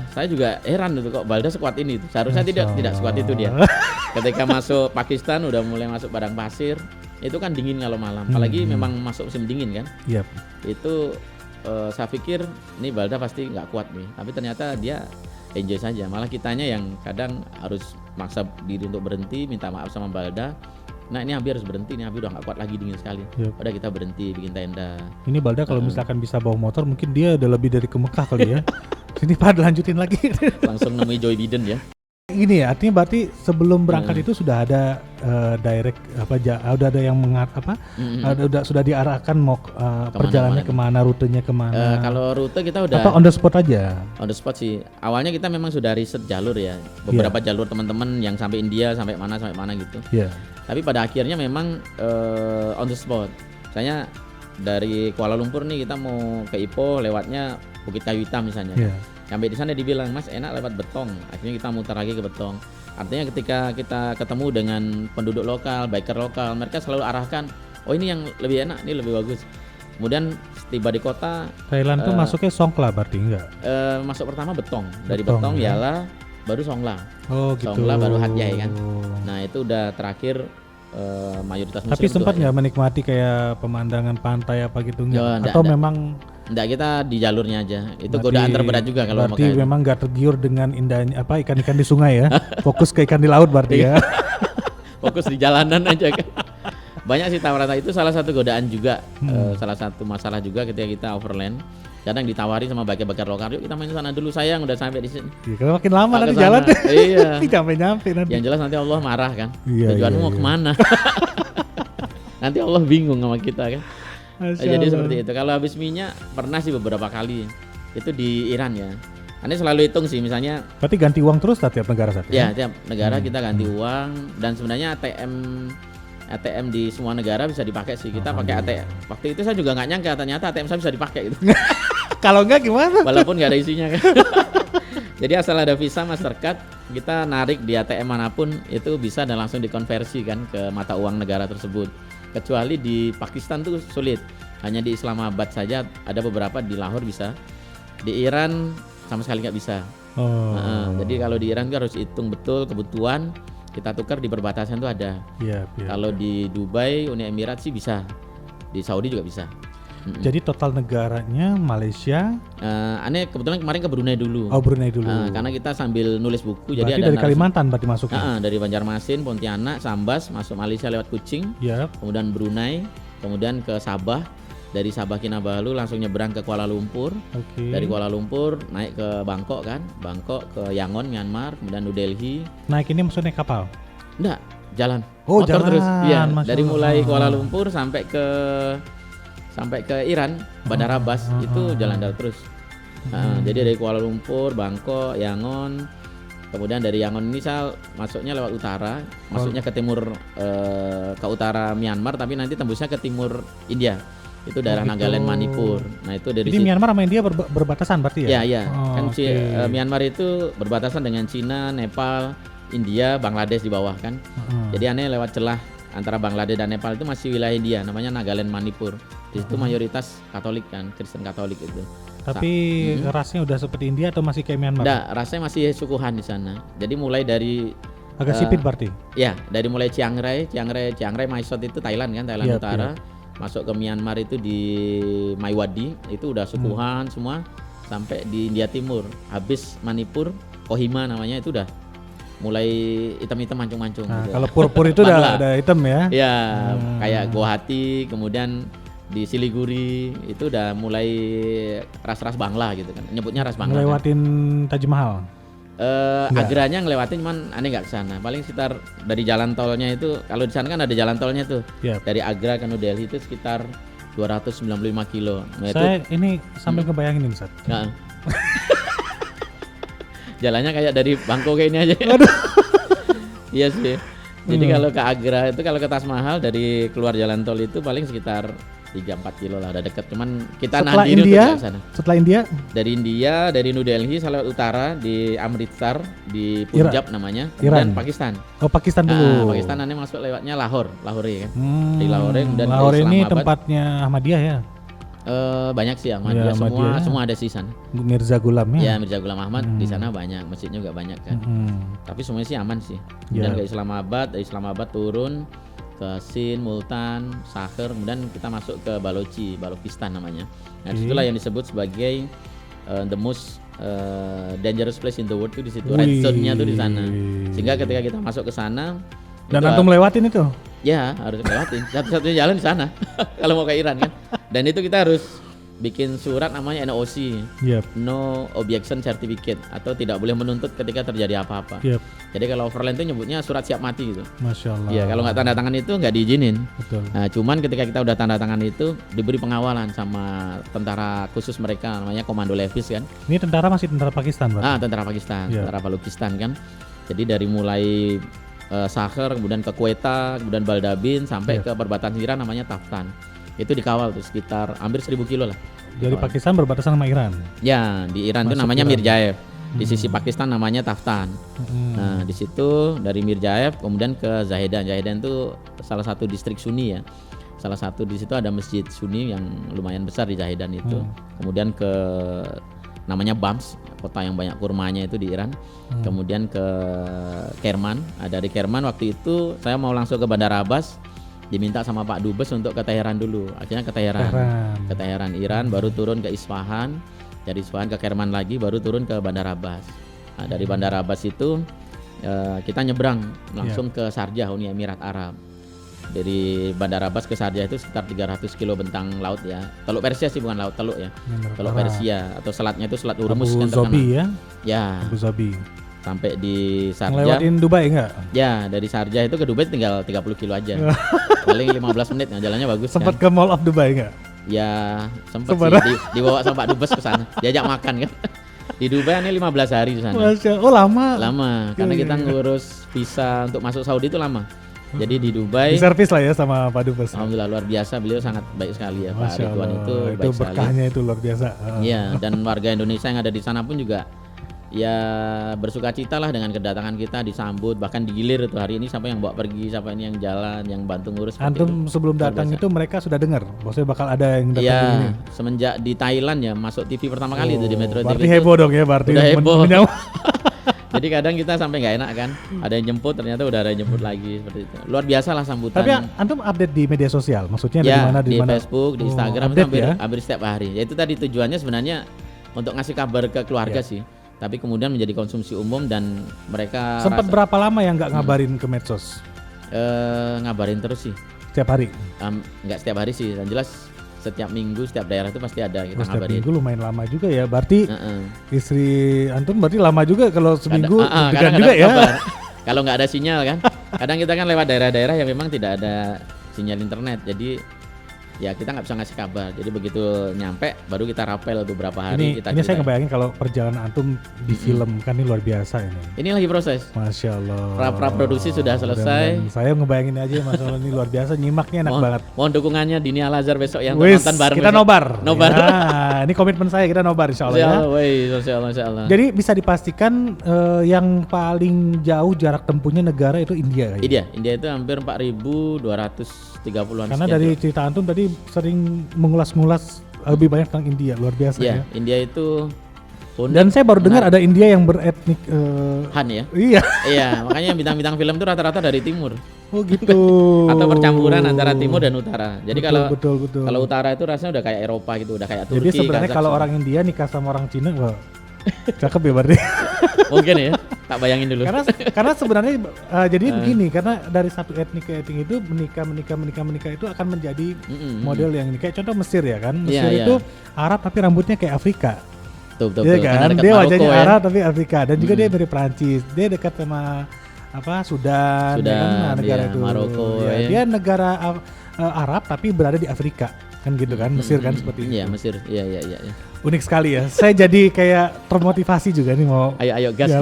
Saya juga heran itu kok Balda sekuat ini. Seharusnya tidak sekuat itu dia. Ketika masuk Pakistan udah mulai masuk padang pasir, itu kan dingin kalau malam. Apalagi memang masuk musim dingin kan. Itu saya pikir ini Balda pasti nggak kuat nih. Tapi ternyata dia enjoy saja. Malah kitanya yang kadang harus maksa diri untuk berhenti, minta maaf sama Balda. Nah ini Abi harus berhenti, ini Abi udah gak kuat lagi, dingin sekali. Udah kita berhenti bikin tenda. Ini Balda kalau misalkan bisa bawa motor mungkin dia udah lebih dari ke Mekah kali ya. Sini Pak lanjutin lagi. Langsung nemui Joe Biden ya. Ini ya, artinya berarti sebelum berangkat itu sudah ada direct udah ada yang sudah diarahkan mau perjalanannya kemana, rutenya kemana. Kalau rute kita udah atau on the spot aja. On the spot sih. Awalnya kita memang sudah riset jalur ya. Beberapa jalur teman-teman yang sampai India sampai mana gitu. Tapi pada akhirnya memang on the spot. Misalnya dari Kuala Lumpur nih kita mau ke Ipoh lewatnya Bukit Kayu Hitam misalnya. Sampai di sana dibilang, Mas enak lewat Betong. Akhirnya kita muter lagi ke Betong. Artinya ketika kita ketemu dengan penduduk lokal, biker lokal, mereka selalu arahkan, oh ini yang lebih enak, ini lebih bagus. Kemudian tiba di kota Thailand tuh masuknya Songkhla berarti enggak? masuk pertama Betong, dari Betong, Betong ya. Yala baru Songkhla. Oh gitu. Songkhla baru Hat Yai kan. Nah itu udah terakhir mayoritas muslim. Tapi sempat dua, ya. nggak menikmati kayak pemandangan pantai apa gitu Ya, enggak? enggak, Atau enggak. memang Enggak, kita di jalurnya aja. Itu berarti- godaan terberat juga kalau berarti Mekah itu. memang nggak tergiur dengan indahnya apa ikan-ikan di sungai ya? Fokus ke ikan di laut berarti ya? Fokus di jalanan aja kan. Banyak sih tawaran itu salah satu godaan juga, salah satu masalah juga ketika kita overland. Kadang ditawari sama bakar-bakar lokal, yuk kita main sana dulu sayang udah sampai di sini. Iya, karena makin lama Pak, nanti kesana. jalan Iya. nyampe nanti. Yang jelas nanti Allah marah kan. Iya, Tujuanmu iya, mau iya. kemana? Nanti Allah bingung sama kita kan. Masya Jadi Allah. seperti itu. Kalau habis minyak pernah sih beberapa kali. Itu di Iran ya. Ini selalu hitung sih, misalnya Berarti ganti uang terus tiap negara satu. ya tiap negara kita ganti uang, dan sebenarnya ATM di semua negara bisa dipakai sih. Kita pakai ATM. Waktu itu saya juga nggak nyangka ternyata ATM saya bisa dipakai gitu. Kalau enggak gimana? Walaupun nggak ada isinya kan. Jadi asal ada Visa Mastercard, kita narik di ATM manapun itu bisa dan langsung dikonversi kan ke mata uang negara tersebut. Kecuali di Pakistan tuh sulit. Hanya di Islamabad saja ada beberapa, di Lahore bisa. Di Iran sama sekali nggak bisa. Oh. Jadi kalau di Iran tuh harus hitung betul kebutuhan, kita tukar di perbatasan tuh ada. Iya, iya. Kalau di Dubai, Uni Emirat sih bisa. Di Saudi juga bisa. Jadi total negaranya Malaysia, Aneh kebetulan kemarin ke Brunei dulu. oh Brunei dulu. Karena kita sambil nulis buku, Berarti jadi ada dari narasi- Kalimantan berarti masuknya. Dari Banjarmasin, Pontianak, Sambas, masuk Malaysia lewat Kuching, Iya. kemudian Brunei, kemudian ke Sabah. Dari Sabah Kinabalu langsung nyebrang ke Kuala Lumpur. Oke. Dari Kuala Lumpur naik ke Bangkok kan, Bangkok ke Yangon, Myanmar, kemudian New Delhi. Naik ini maksudnya kapal. Enggak, jalan. Oh, Motor jalan. terus. Iya, Masya dari mulai Allah. Kuala Lumpur sampai ke Iran, Bandara Abbas itu jalan darat terus. Jadi dari Kuala Lumpur, Bangkok, Yangon, kemudian dari Yangon ini saya masuknya lewat utara, masuknya ke timur, ke utara Myanmar, tapi nanti tembusnya ke timur India. Itu daerah gitu. Nagaland, Manipur. Nah itu dari Jadi situ. Myanmar sama India berbatasan berarti ya? Ya, ya. Oh, Kan oke. Myanmar itu berbatasan dengan Cina, Nepal, India, Bangladesh di bawah kan. Jadi aneh lewat celah antara Bangladesh dan Nepal itu masih wilayah India, namanya Nagaland, Manipur. Di situ mayoritas Katolik kan, Kristen Katolik itu. Tapi rasnya udah seperti India atau masih kayak Myanmar? Enggak, rasanya masih suku Han di sana. Jadi mulai dari Agak sipit berarti. ya, dari mulai Chiang Rai, Mae Sot itu Thailand kan, Thailand Iya, Utara. Masuk ke Myanmar itu di Maiwadi, itu udah suku Han semua, sampai di India Timur. Habis Manipur, Kohima namanya, itu udah mulai hitam-hitam mancung-mancung Nah, gitu. kalau pur-pur itu Bangla. udah hitam ya? Ya, kayak Guwahati, kemudian di Siliguri itu udah mulai ras-ras Bangla gitu kan. Nyebutnya ras Bangla. Kan. Ngelewatin Taj Mahal. Agranya ngelewatin, cuman aneh nggak kesana. Paling sekitar dari jalan tolnya itu, kalau di sana kan ada jalan tolnya tuh. Iya. Dari Agra ke New Delhi itu sekitar 295 kilo. Nah, itu Saya ini sambil ngebayangin ini, Sat. nah. Jalannya kayak dari Bangkok kayak ini aja. Iya sih. Jadi kalau ke Agra itu, kalau ke Taj Mahal dari keluar jalan tol itu paling sekitar 3-4 kilo lah, udah deket. Cuman kita Setelah nahan diri untuk India, nggak ke sana. setelah India, Dari India, dari New Delhi, saya lewat utara di Amritsar, di Punjab namanya, Iran. dan Pakistan. oh Pakistan dulu. Pakistan nanti masuk lewatnya Lahore ya kan. Hmm, Di Lahore kemudian ke Lahore ini Islamabad. tempatnya Ahmadiyah ya? Banyak sih Ahmadiyah, Ya, Ahmadiyah. semua ada sih sana. Mirza Ghulam Ya ya? Mirza Ghulam Ahmad di sana banyak, masjidnya juga banyak kan. Tapi semuanya sih aman sih. Ya. Kemudian ke Islamabad, dari Islamabad turun ke Sindh, Multan, Sakher, kemudian kita masuk ke Balochistan namanya. Nah, disitulah yang disebut sebagai the most dangerous place in the world, itu di situ. Red zone-nya tuh di sana. Sehingga ketika kita masuk ke sana, Dan itu antum lewatin itu? ya harus lewatin. Satu-satunya jalan di sana kalau mau ke Iran kan. Dan itu kita harus bikin surat namanya NOC, Yep, No Objection Certificate, atau tidak boleh menuntut ketika terjadi apa-apa. yep. Jadi kalau overland itu nyebutnya surat siap mati gitu. Masya Allah. Iya, kalau nggak tanda tangan itu nggak diizinin. Betul. Nah, cuman ketika kita udah tanda tangan itu diberi pengawalan sama tentara khusus mereka, namanya Komando Levis kan. Ini tentara masih tentara Pakistan, Pak? Tentara Pakistan, Iya. tentara Balochistan kan. Jadi dari mulai Sakher, kemudian ke Quetta, kemudian Baldabin, sampai Iya. ke perbatasan Iran namanya Taftan. Itu dikawal tuh sekitar hampir 1000 kilo lah. Jadi Pakistan berbatasan sama Iran. Ya, di Iran itu Masuk namanya Iran. Mirjaev. Di sisi Pakistan namanya Taftan. Nah, di situ dari Mirjaev kemudian ke Zahedan. Zahedan itu salah satu distrik Sunni ya. salah satu di situ ada masjid Sunni yang lumayan besar di Jahidan itu. Kemudian ke namanya Bams, kota yang banyak kurmanya itu di Iran. Kemudian ke Kerman. Dari Kerman waktu itu saya mau langsung ke Bandar Abbas, diminta sama Pak Dubes untuk ke Teheran dulu. Akhirnya ke Teheran Iran, baru turun ke Isfahan, dari Isfahan ke Kerman lagi, baru turun ke Bandar Abbas. Nah, dari Bandar Abbas itu kita nyebrang langsung ke Sharjah, Uni Emirat Arab. Dari Bandar Abbas ke Sharjah itu sekitar 300 kilo bentang laut ya. Teluk Persia sih, bukan laut, teluk ya. Teluk Persia atau selatnya itu Selat Hormuz kan terkenal. Zobi ya? Ya. Abu Zobi. Sampai di Sharjah. Ngelewatin Dubai enggak? Ya, dari Sharjah itu ke Dubai tinggal 30 kilo aja. Paling 15 menit, nah, jalannya bagus. Sempat kan? ke Mall of Dubai enggak? Ya, sempat sih dibawa sama Pak Dubes ke sana. Diajak makan kan. Di Dubai ini 15 hari di sana. Oh, lama. Lama, karena kita ngurus visa untuk masuk Saudi itu lama. Jadi di Dubai Di servis lah ya sama Pak Dubes. alhamdulillah luar biasa, beliau sangat baik sekali ya. Pak Masya Ridwan Allah. itu baik sekali. Berkahnya itu luar biasa. Iya, dan warga Indonesia yang ada di sana pun juga ya bersukacita lah dengan kedatangan kita, disambut, bahkan digilir itu hari ini siapa yang bawa pergi, siapa ini yang jalan, yang bantu ngurus. Antum sebelum datang itu mereka sudah dengar, maksudnya bakal ada yang datang Iya, ini. semenjak di Thailand ya masuk TV pertama kali itu di Metro TV. Berarti itu. heboh dong ya, berarti Udah heboh. menyambut. Jadi kadang kita sampai nggak enak kan, ada yang jemput ternyata udah ada yang jemput lagi seperti itu. Luar biasa lah sambutan. Tapi antum update di media sosial, maksudnya ya, di mana? Facebook, di Instagram itu update hampir setiap hari. Ya itu tadi tujuannya sebenarnya untuk ngasih kabar ke keluarga sih. Tapi kemudian menjadi konsumsi umum dan mereka Sempat berapa lama yang nggak ngabarin ke medsos? ngabarin terus sih. Setiap hari? Nggak setiap hari sih, yang jelas setiap minggu, setiap daerah itu pasti ada kita Setiap ngabarin. minggu lumayan lama juga ya. Berarti istri antum berarti lama juga kalau seminggu kadang juga ya. Kalau nggak ada sinyal kan. Kadang kita kan lewat daerah-daerah yang memang tidak ada sinyal internet. Jadi ya kita nggak bisa ngasih kabar. Jadi begitu nyampe baru kita rapel beberapa hari. Ini saya ngebayangin kalau perjalanan antum di film kan ini luar biasa ini. Ini lagi proses. Masya Allah. Pra-produksi sudah selesai. Saya ngebayangin aja Mas Allah ini luar biasa, nyimaknya enak banget. Mohon dukungannya Dini Al-Azhar besok yang Wis, nonton bareng. kita besok. nobar. Nobar. Nah, ini komitmen saya, kita nobar insya Allah ya. Insya Allah. Jadi bisa dipastikan yang paling jauh jarak tempuhnya negara itu India. India itu hampir 4.230-an. Karena dari cerita antum tadi sering mengulas-ngulas lebih banyak tentang India, luar biasa ya. India itu unik. Dan saya baru dengar ada India yang beretnik Han ya. Iya. Iya, makanya bintang-bintang film itu rata-rata dari timur. Oh gitu. Atau percampuran antara timur dan utara. Jadi betul. kalau utara itu rasanya udah kayak Eropa gitu, udah kayak Turki. Jadi sebenarnya kalau orang India nikah sama orang Cina, wah, cakep ya berarti. Mungkin ya, tak bayangin dulu. Karena sebenarnya jadi begini, karena dari satu etnik ke etnik itu menikah itu akan menjadi model yang ini. Kayak contoh Mesir ya kan, Mesir itu Arab tapi rambutnya kayak Afrika. Betul. Iya kan, dia wajahnya ya. Arab tapi Afrika, dan juga dia dari Perancis, dia dekat sama Sudan ya kan, negara itu. Maroko, ya. Dia negara Arab tapi berada di Afrika kan gitu kan, Mesir kan seperti itu. Iya Mesir, iya. Unik sekali ya. Saya jadi kayak termotivasi juga nih mau. Ayo gas.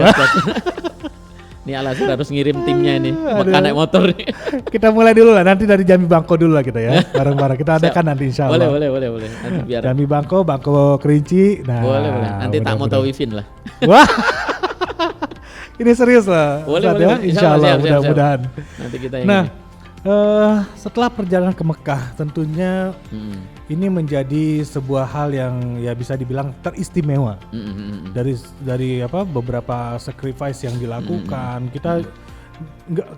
Ini Al-Azhar harus ngirim timnya ini, naik motor nih. Kita mulai dulu lah, nanti dari Jambi Bangko dulu lah kita ya, bareng-bareng. Kita adakan nanti insya Allah. Boleh. Nanti biar. Jambi Bangko Kerinci. Nah, boleh. Nanti tak mau tahu Wifin lah. Wah, ini serius lah. Boleh. Ya? Insya Allah, mudah-mudahan. Nanti kita yang Ini. Setelah perjalanan ke Mekah, tentunya ini menjadi sebuah hal yang ya bisa dibilang teristimewa. Dari beberapa sacrifice yang dilakukan. Kita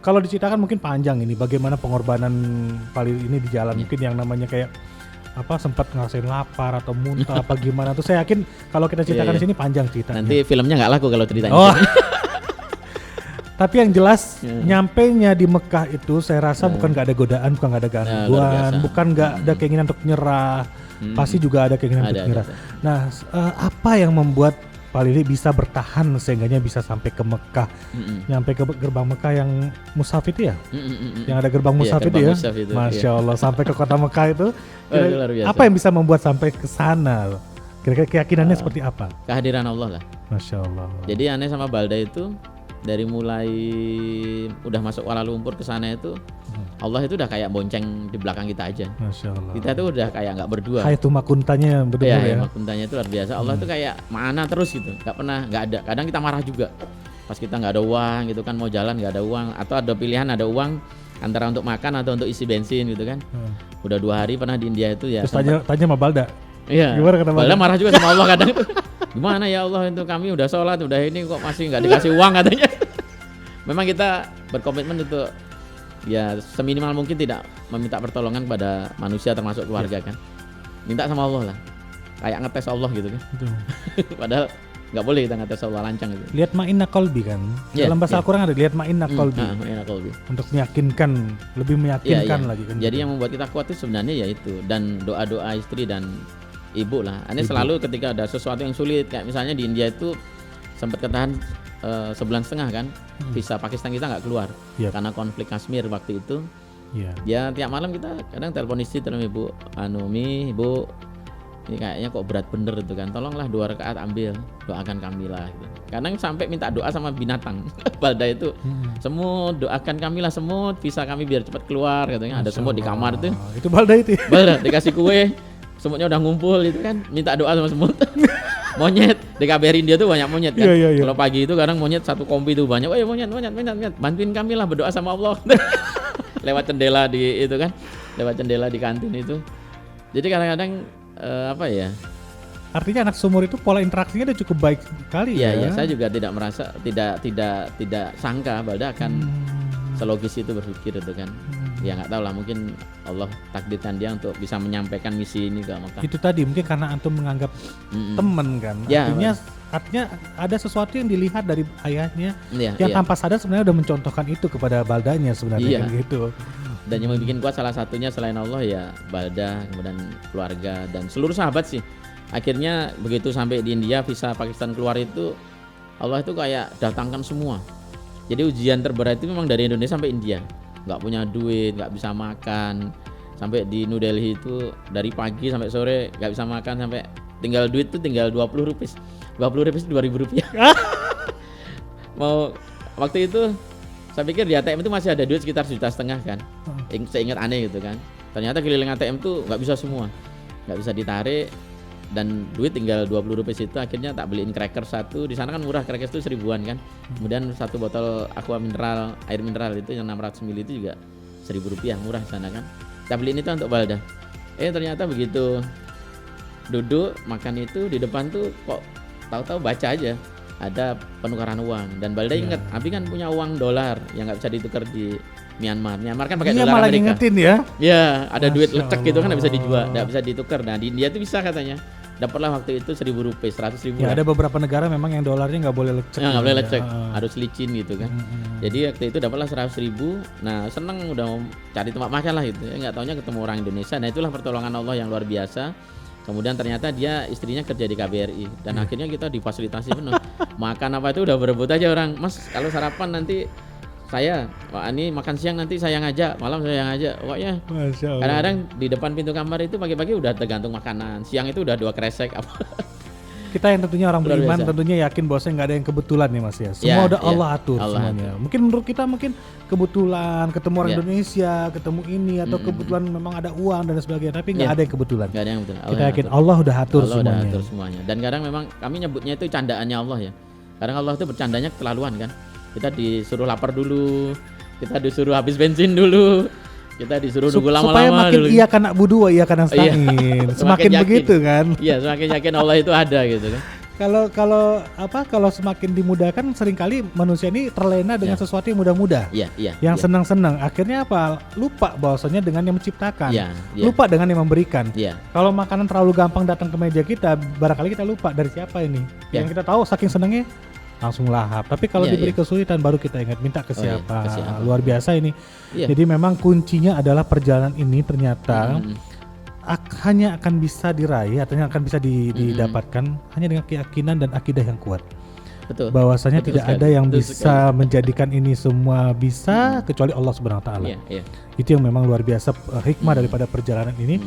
kalau diceritakan mungkin panjang ini bagaimana pengorbanan Khalil ini di jalan. Mungkin yang namanya kayak sempat ngerasain lapar atau muntah apa gimana tuh, saya yakin kalau kita ceritakan di sini panjang ceritanya. Nanti filmnya nggak laku kalau ceritanya. Tapi yang jelas nyampenya di Mekah itu saya rasa bukan nggak ada godaan, bukan nggak ada gangguan, bukan nggak ada keinginan untuk nyerah, pasti juga ada keinginan untuk nyerah. Nah, apa yang membuat Pak Lili bisa bertahan sehingganya bisa sampai ke Mekah, nyampe ke gerbang Mekah yang Mushaf itu ya, yang ada gerbang Mushaf itu ya, Masya Allah, sampai ke kota Mekah itu, apa yang bisa membuat sampai ke sana? Kira-kira keyakinannya seperti apa? Kehadiran Allah lah. Masya Allah. Jadi aneh sama Balda itu dari mulai udah masuk Kuala Lumpur ke sana itu Allah itu udah kayak bonceng di belakang kita aja. Masya Allah. Kita tuh udah kayak nggak berdua. Kayak tuh makuntanya betul-betul ya. Makuntanya itu luar biasa. Allah tuh kayak mana terus gitu. Nggak ada. Kadang kita marah juga. Pas kita nggak ada uang gitu kan, mau jalan nggak ada uang, atau ada pilihan ada uang antara untuk makan atau untuk isi bensin gitu kan. Udah 2 hari pernah di India itu ya. Terus tanya sama Balda. Iya. Gimana kata Balda marah juga sama Allah kadang. Gimana ya Allah, itu kami udah sholat, udah ini kok masih nggak dikasih uang katanya. Memang kita berkomitmen untuk ya seminimal mungkin tidak meminta pertolongan kepada manusia termasuk keluarga kan. Minta sama Allah lah. Kayak ngetes Allah gitu kan. Betul. Padahal nggak boleh kita ngetes Allah, lancang gitu. Lihat ma'inna qalbi kan. Iya, Dalam bahasa iya. Al-Qur'an ada lihat ma'inna qalbi. Enak qalbi. Untuk meyakinkan, lebih meyakinkan Iya. lagi kan. Jadi gitu. yang membuat kita kuat itu sebenarnya ya itu, dan doa-doa istri dan ibu lah. Ini Ibu. selalu ketika ada sesuatu yang sulit, kayak misalnya di India itu sempat ketahan 1,5 bulan kan, visa Pakistan kita nggak keluar Yap. karena konflik Kashmir waktu itu. Iya. Ya tiap malam kita kadang telepon istri, telepon ibu, ibu ini kayaknya kok berat bener itu kan, tolonglah 2 rakaat ambil, doakan kami lah gitu. Kadang sampai minta doa sama binatang. Balda itu semut, doakan kami lah semut, visa kami biar cepat keluar katanya. Ada semut di kamar tuh. Itu Balda itu. Balda dikasih kue, semutnya udah ngumpul itu kan, minta doa sama semut. Monyet, dikabarin dia tuh banyak monyet kan. Iya. Kalau pagi itu kadang monyet satu kompi itu banyak. Oh ya monyet, bantuin kami lah berdoa sama Allah. Lewat jendela di itu kan, lewat jendela di kantin itu. Jadi kadang-kadang apa ya? Artinya anak sumur itu pola interaksinya udah cukup baik sekali Iya, ya. ya, saya juga tidak merasa, tidak sangka Balda akan selogis itu berpikir itu kan. Ya nggak tahu lah, mungkin Allah takdirkan dia untuk bisa menyampaikan misi ini ke Mekah. Itu tadi mungkin karena antum menganggap temen kan. Ya, Artinya ada sesuatu yang dilihat dari ayahnya Iya, yang iya. tanpa sadar sebenarnya udah mencontohkan itu kepada Baldanya sebenarnya Iya. kan gitu. Dan yang bikin kuat salah satunya selain Allah ya Balda, kemudian keluarga dan seluruh sahabat sih. Akhirnya begitu sampai di India, visa Pakistan keluar itu, Allah itu kayak datangkan semua. Jadi ujian terberat itu memang dari Indonesia sampai India. Nggak punya duit, nggak bisa makan. Sampai di New Delhi itu dari pagi sampai sore nggak bisa makan, sampai tinggal duit tuh tinggal 20 rupiah. 20 rupiah 2.000 rupiah. Mau waktu itu saya pikir di ATM itu masih ada duit sekitar 1,5 juta kan. Seingat aneh gitu kan. Ternyata keliling ATM tuh nggak bisa semua. Nggak bisa ditarik. Dan duit tinggal 20 rupiah itu, akhirnya tak beliin cracker satu. Di sana kan murah, cracker itu 1.000-an kan. Kemudian satu botol aqua mineral, air mineral itu yang 600 ml itu juga 1.000 rupiah, murah di sana kan. Tak beliin itu untuk Balda. Ternyata begitu duduk makan itu di depan tuh kok tahu-tahu baca aja ada penukaran uang, dan Balda inget, Abi kan punya uang dolar yang nggak bisa ditukar di Myanmar. Myanmar kan pakai Iya, dolar malah Amerika. ngingetin ya. Ya, ada duit Masya lecek gitu kan nggak bisa Allah. dijual, nggak bisa ditukar. Nah di India tuh bisa katanya. Dapatlah waktu itu 1.000 rupiah, 100.000. Ya ada beberapa negara memang yang dolarnya nggak boleh lecek. Ya, nggak boleh gitu lecek, ya. harus licin gitu kan. Jadi waktu itu dapatlah 100.000. Nah seneng udah mau cari tempat makan lah gitu. Nggak taunya ketemu orang Indonesia. Nah itulah pertolongan Allah yang luar biasa. Kemudian ternyata dia istrinya kerja di KBRI dan akhirnya kita difasilitasi penuh. Makan apa itu udah berebut aja orang. Mas kalau sarapan nanti saya, wah ini makan siang nanti saya ngajak, malam saya ngajak. Pokoknya Masya Allah. kadang-kadang di depan pintu kamar itu pagi-pagi udah tergantung makanan. Siang itu udah 2 kresek apa. Kita yang tentunya orang Luar beriman biasa. tentunya yakin bahwasanya nggak ada yang kebetulan nih Mas ya. Semua Ya, udah ya. Allah atur Allah semuanya. atur. Mungkin menurut kita mungkin kebetulan ketemu orang Ya. Indonesia, ketemu ini atau kebetulan memang ada uang dan sebagainya, tapi nggak Ya. ada yang kebetulan. Gak ada yang betul. Kita yakin Allah udah atur Allah udah semuanya. atur semuanya. Dan kadang memang kami nyebutnya itu candaannya Allah ya. Kadang Allah itu bercandanya keterlaluan kan. Kita disuruh lapar dulu, kita disuruh habis bensin dulu, kita disuruh nunggu Supaya lama-lama makin dulu. iya kana budu iya kana Iya. semakin Semakin yakin. begitu kan. Iya, semakin yakin Allah itu ada gitu kan. Kalau semakin dimudahkan seringkali manusia ini terlena dengan Ya. sesuatu yang mudah-mudah. Iya, iya. Yang iya. senang-senang akhirnya apa? Lupa bahwasanya dengan yang menciptakan. Iya, iya. Lupa dengan yang memberikan. Iya. Kalau makanan terlalu gampang datang ke meja kita, barangkali kita lupa dari siapa ini. Ya. Yang kita tahu saking senangnya langsung lahap. Tapi kalau Iya, diberi iya. kesulitan baru kita ingat minta ke Oh, iya, siapa. ke siapa. Luar biasa ini. Iya. Jadi memang kuncinya adalah perjalanan ini ternyata hanya akan bisa diraih atau akan bisa didapatkan hanya dengan keyakinan dan akidah yang kuat. Betul. Bahwasanya Betul tidak sekali. ada yang Betul bisa menjadikan ini semua bisa kecuali Allah Subhanahu wa taala. Iya, iya. Itu yang memang luar biasa hikmah daripada perjalanan ini.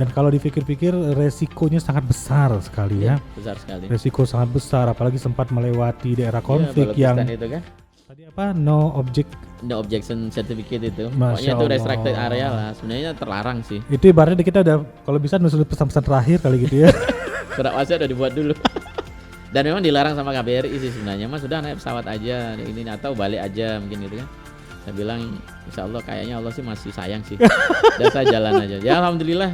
Dan kalau dipikir-pikir resikonya sangat besar sekali ya. Besar sekali. Resiko sangat besar apalagi sempat melewati daerah Iya, konflik yang Balochistan itu kan. tadi apa no object No objection certificate itu. Masya Pokoknya itu Allah. restricted area lah. Sebenarnya terlarang sih. itu ibaratnya kita udah kalau bisa nulis pesan-pesan terakhir kali gitu ya. Surat wasiat udah dibuat dulu. Dan memang dilarang sama KBRI sih sebenarnya. Mas sudah naik pesawat aja ini atau balik aja mungkin gitu kan. Saya bilang insya Allah kayaknya Allah sih masih sayang sih. Dan saya jalan aja. Ya alhamdulillah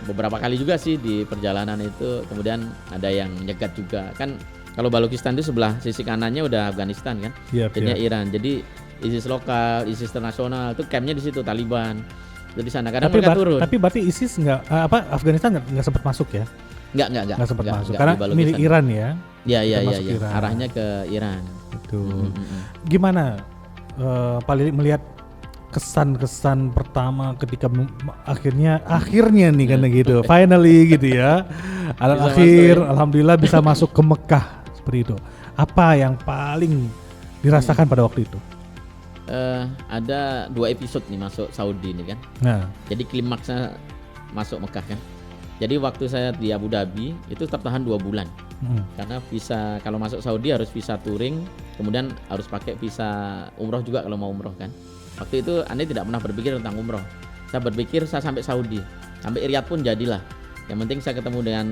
beberapa kali juga sih di perjalanan itu, kemudian ada yang nyegat juga kan. Kalau Balochistan itu sebelah sisi kanannya udah Afghanistan kan, jadinya Iran. Jadi ISIS lokal, ISIS internasional itu campnya di situ, Taliban itu di sana. Kadang mereka turun. Tapi berarti ISIS Afghanistan nggak sempat masuk ya? Nggak sempat masuk nggak karena di Balochistan. milik Iran ya. Iya. Iran. Arahnya ke Iran. Itu. Gimana Pak Lilik melihat kesan-kesan pertama ketika akhirnya nih kan gitu, finally gitu ya. Alhamdulillah bisa masuk ke Mekah seperti itu. Apa yang paling dirasakan pada waktu itu? Ada 2 episode nih masuk Saudi nih kan. Nah, jadi klimaksnya masuk Mekah kan. Jadi waktu saya di Abu Dhabi itu tertahan 2 bulan. Karena visa kalau masuk Saudi harus visa touring, kemudian harus pakai visa umroh juga kalau mau umroh kan. Waktu itu Anda tidak pernah berpikir tentang umroh. Saya berpikir saya sampai Saudi, sampai Riyadh pun jadilah. Yang penting saya ketemu dengan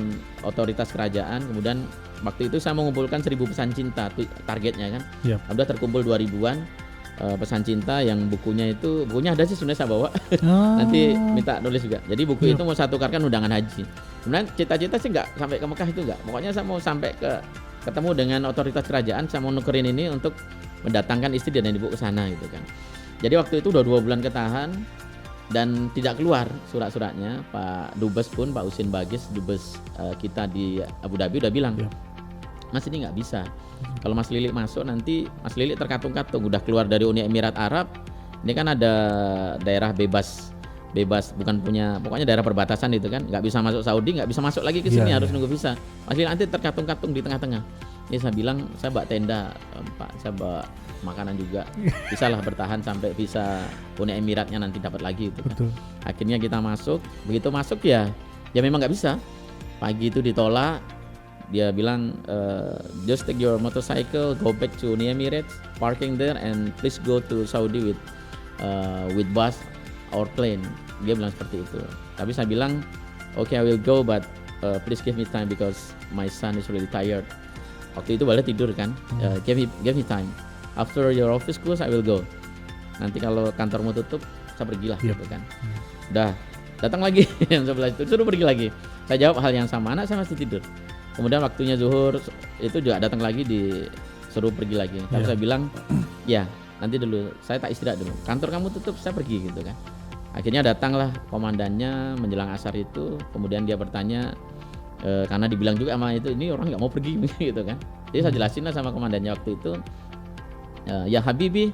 otoritas kerajaan. Kemudian waktu itu saya mengumpulkan 1000 pesan cinta targetnya kan. Udah terkumpul 2000-an pesan cinta yang bukunya ada sih sebenarnya saya bawa. Nanti minta nulis juga. Jadi buku itu mau saya tukarkan undangan haji. Sebenarnya cita-cita sih nggak sampai ke Mekah itu nggak. Pokoknya saya mau sampai ketemu dengan otoritas kerajaan. Saya mau nukerin ini untuk mendatangkan istri dan ibu ke sana gitu kan. Jadi waktu itu udah 2 bulan ketahan dan tidak keluar surat-suratnya. Pak Dubes pun, Pak Husin Bagis, Dubes kita di Abu Dhabi udah bilang, Mas ini nggak bisa. Kalau Mas Lilik masuk nanti Mas Lilik terkatung-katung. Udah keluar dari Uni Emirat Arab, ini kan ada daerah bebas bukan punya, pokoknya daerah perbatasan itu kan, nggak bisa masuk Saudi, nggak bisa masuk lagi ke sini, harus nunggu visa. Mas Lilik nanti terkatung-katung di tengah-tengah. Ini saya bilang saya bawa tenda, Pak, saya bawa makanan juga, bisa lah bertahan sampai visa Uni Emiratnya nanti dapat lagi itu kan. Akhirnya kita masuk, begitu masuk ya memang nggak bisa. Pagi itu ditolak, dia bilang just take your motorcycle, go back to Uni Emirates, parking there and please go to Saudi with bus or plane. Dia bilang seperti itu. Tapi saya bilang okay, I will go but please give me time because my son is really tired. Waktu itu balik tidur kan, give me time. After your office close, I will go. Nanti kalau kantormu tutup, saya pergilah gitu kan. Udah, datang lagi yang sebelah itu, suruh pergi lagi. Saya jawab hal yang sama, anak saya masih tidur. Kemudian waktunya zuhur, itu juga datang lagi disuruh pergi lagi. Tapi saya bilang, ya nanti dulu, saya tak istirahat dulu. Kantor kamu tutup, saya pergi gitu kan. Akhirnya datanglah komandannya menjelang asar itu. Kemudian dia bertanya, karena dibilang juga sama itu, ini orang nggak mau pergi gitu kan. Jadi saya jelasin lah sama komandannya waktu itu. Ya Habibi,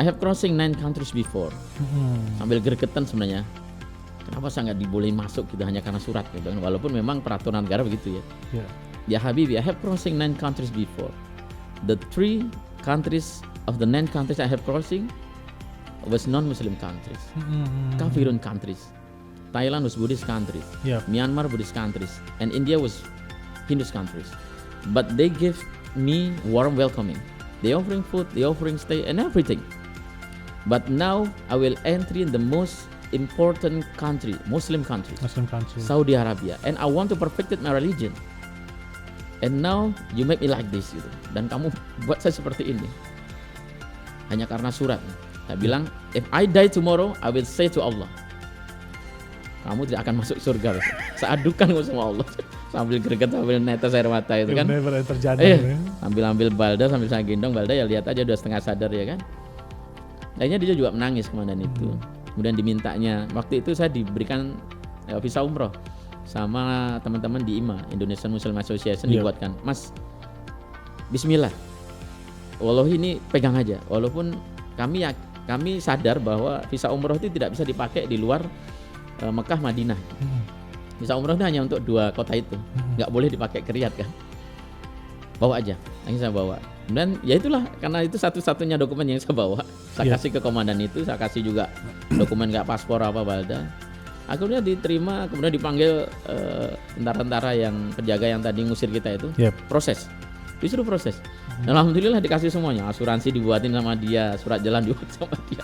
I have crossing 9 countries before. Sambil gregetan sebenarnya. Kenapa saya nggak dibolehin masuk gitu hanya karena surat gitu kan? Walaupun memang peraturan negara begitu ya. Ya Habibi, I have crossing 9 countries before. The 3 countries of the 9 countries I have crossing was non-Muslim countries, kafirun countries. Thailand was Buddhist countries, Myanmar Buddhist countries, and India was Hindu countries. But they give me warm welcoming. They offering food, they offering stay and everything. But now I will enter in the most important country, Muslim country, Saudi Arabia, and I want to perfect my religion. And now you make me like this gitu. Dan kamu buat saya seperti ini hanya karena surat. Saya bilang, if I die tomorrow, I will say to Allah, kamu tidak akan masuk surga. Saya adukan sama Allah. Sambil greget, sambil netes air mata itu kan. Sambil ambil balda, sambil saya gendong balda, ya lihat aja udah setengah sadar ya kan. Akhirnya dia juga menangis komandan itu. Kemudian dimintanya, waktu itu saya diberikan visa umroh sama teman-teman di IMA, Indonesian Muslim Association, dibuatkan. Mas, bismillah. Wallahi ini pegang aja. Walaupun kami sadar bahwa visa umroh itu tidak bisa dipakai di luar Mekah, Madinah. Visa umroh itu hanya untuk 2 kota itu, nggak boleh dipakai ke Riyadh kan. Bawa aja, yang saya bawa. Dan ya itulah, karena itu satu-satunya dokumen yang saya bawa. Saya kasih ke komandan itu, saya kasih juga dokumen nggak paspor apa balda. Akhirnya diterima, kemudian dipanggil tentara-tentara yang penjaga yang tadi ngusir kita itu, proses. Disuruh proses. Dan alhamdulillah dikasih semuanya, asuransi dibuatin sama dia, surat jalan dibuat sama dia.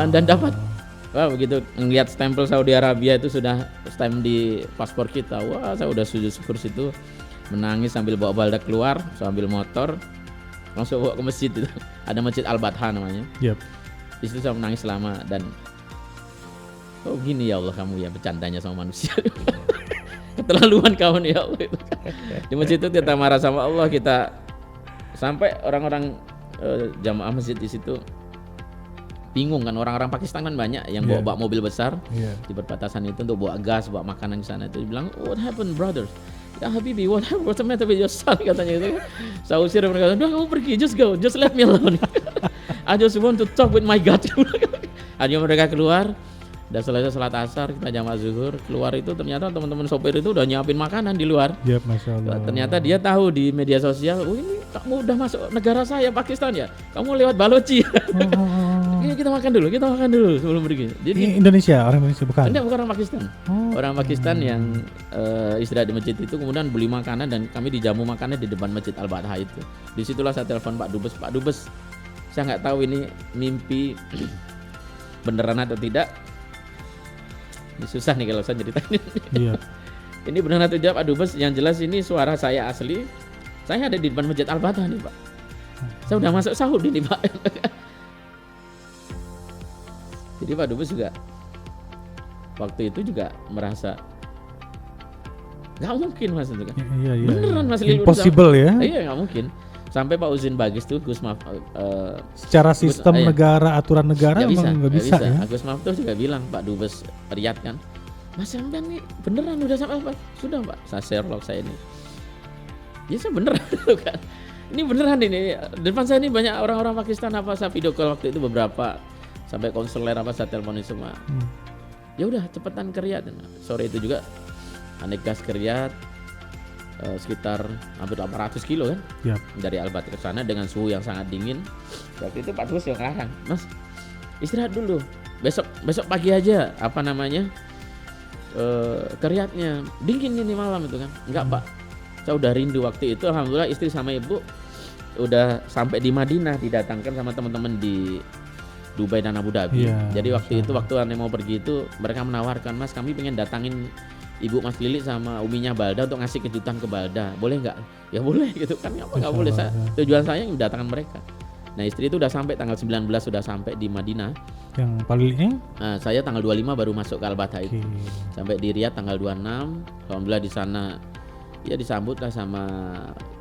Dan dapat. Wah, begitu ngelihat stempel Saudi Arabia itu sudah stamp di paspor kita. Wah, saya udah sujud syukur situ, menangis sambil bawa balda keluar, sambil motor. langsung bawa ke masjid itu. Ada Masjid Al-Batha namanya. Yep. Di situ saya menangis lama dan oh gini ya Allah kamu ya bercandanya sama manusia. Keterlaluan kawan ya Allah. Di masjid itu kita marah sama Allah, kita sampai orang-orang jamaah masjid di situ bingung kan, orang-orang Pakistan kan banyak yang bawa mobil besar di perbatasan itu untuk bawa gas, bawa makanan di sana. Itu bilang, what happened brothers? Ya Habibi, what's the matter with your son? Katanya gitu. Saya usir mereka, udah kamu pergi, just go, just let me alone. I just want to talk with my God. Akhirnya mereka keluar. Udah selesai salat asar, kita jamaah zuhur, keluar itu ternyata teman-teman sopir itu udah nyiapin makanan di luar. Yep, Masya Allah. Ternyata dia tahu di media sosial, oh ini kamu udah masuk negara saya Pakistan ya, kamu lewat Balochi. Ini kita makan dulu sebelum pergi. Jadi ini Indonesia, orang Indonesia bukan? Enggak, bukan orang Pakistan. Orang Pakistan yang istirahat di masjid itu kemudian beli makanan dan kami dijamu makannya di depan Masjid Al-Batha itu. Disitulah saya telepon Pak Dubes, saya nggak tahu ini mimpi beneran atau tidak. Ini susah nih kalau saya ceritain. Iya. Ini benar atau tidak Pak Dubes? Yang jelas ini suara saya asli. Saya ada di depan Masjid Al-Batha nih Pak. Saya udah masuk sahur ini Pak. Jadi Pak Dubes juga waktu itu juga merasa nggak mungkin Mas itu kan. Iya. Beneran Mas Lili. Impossible ya? Iya nggak mungkin. Sampai Pak Uzin Bagis tuh Gus secara sistem negara, aturan negara emang nggak bisa ya. Gus Maftuh juga bilang Pak Dubes Riyad kan, Mas Hamdan nih beneran udah sampai apa? Sudah Pak, saya share log saya ini. Ya saya beneran kan. Ini beneran ini. Depan saya ini banyak orang-orang Pakistan apa saya video call waktu itu beberapa sampai konsuler apa saya teleponin semua. Ya udah cepetan ke Riyadh. Sore itu juga naik gas ke Riyadh. Sekitar hampir 800 kilo kan dari Al-Batha ke sana dengan suhu yang sangat dingin. Waktu itu Pak Dubes yang ngelarang, Mas istirahat dulu, besok pagi aja ke Riyadhnya, dingin ini malam itu kan. Enggak Pak, saya udah rindu waktu itu. Alhamdulillah istri sama ibu udah sampai di Madinah, didatangkan sama teman-teman di Dubai dan Abu Dhabi. Jadi waktu itu waktu Anda mau pergi itu mereka menawarkan, Mas kami pengen datangin Ibu Mas Lili sama uminya Balda untuk ngasih kejutan ke Balda, boleh nggak? Ya boleh gitu kan, apa nggak boleh? Tujuan saya yang mendatangkan mereka. Nah istri itu udah sampai tanggal 19 sudah sampai di Madinah. Yang paling saya tanggal 25 baru masuk ke Al-Batha itu. Sampai di Riyadh tanggal 26. Alhamdulillah di sana ya disambut lah sama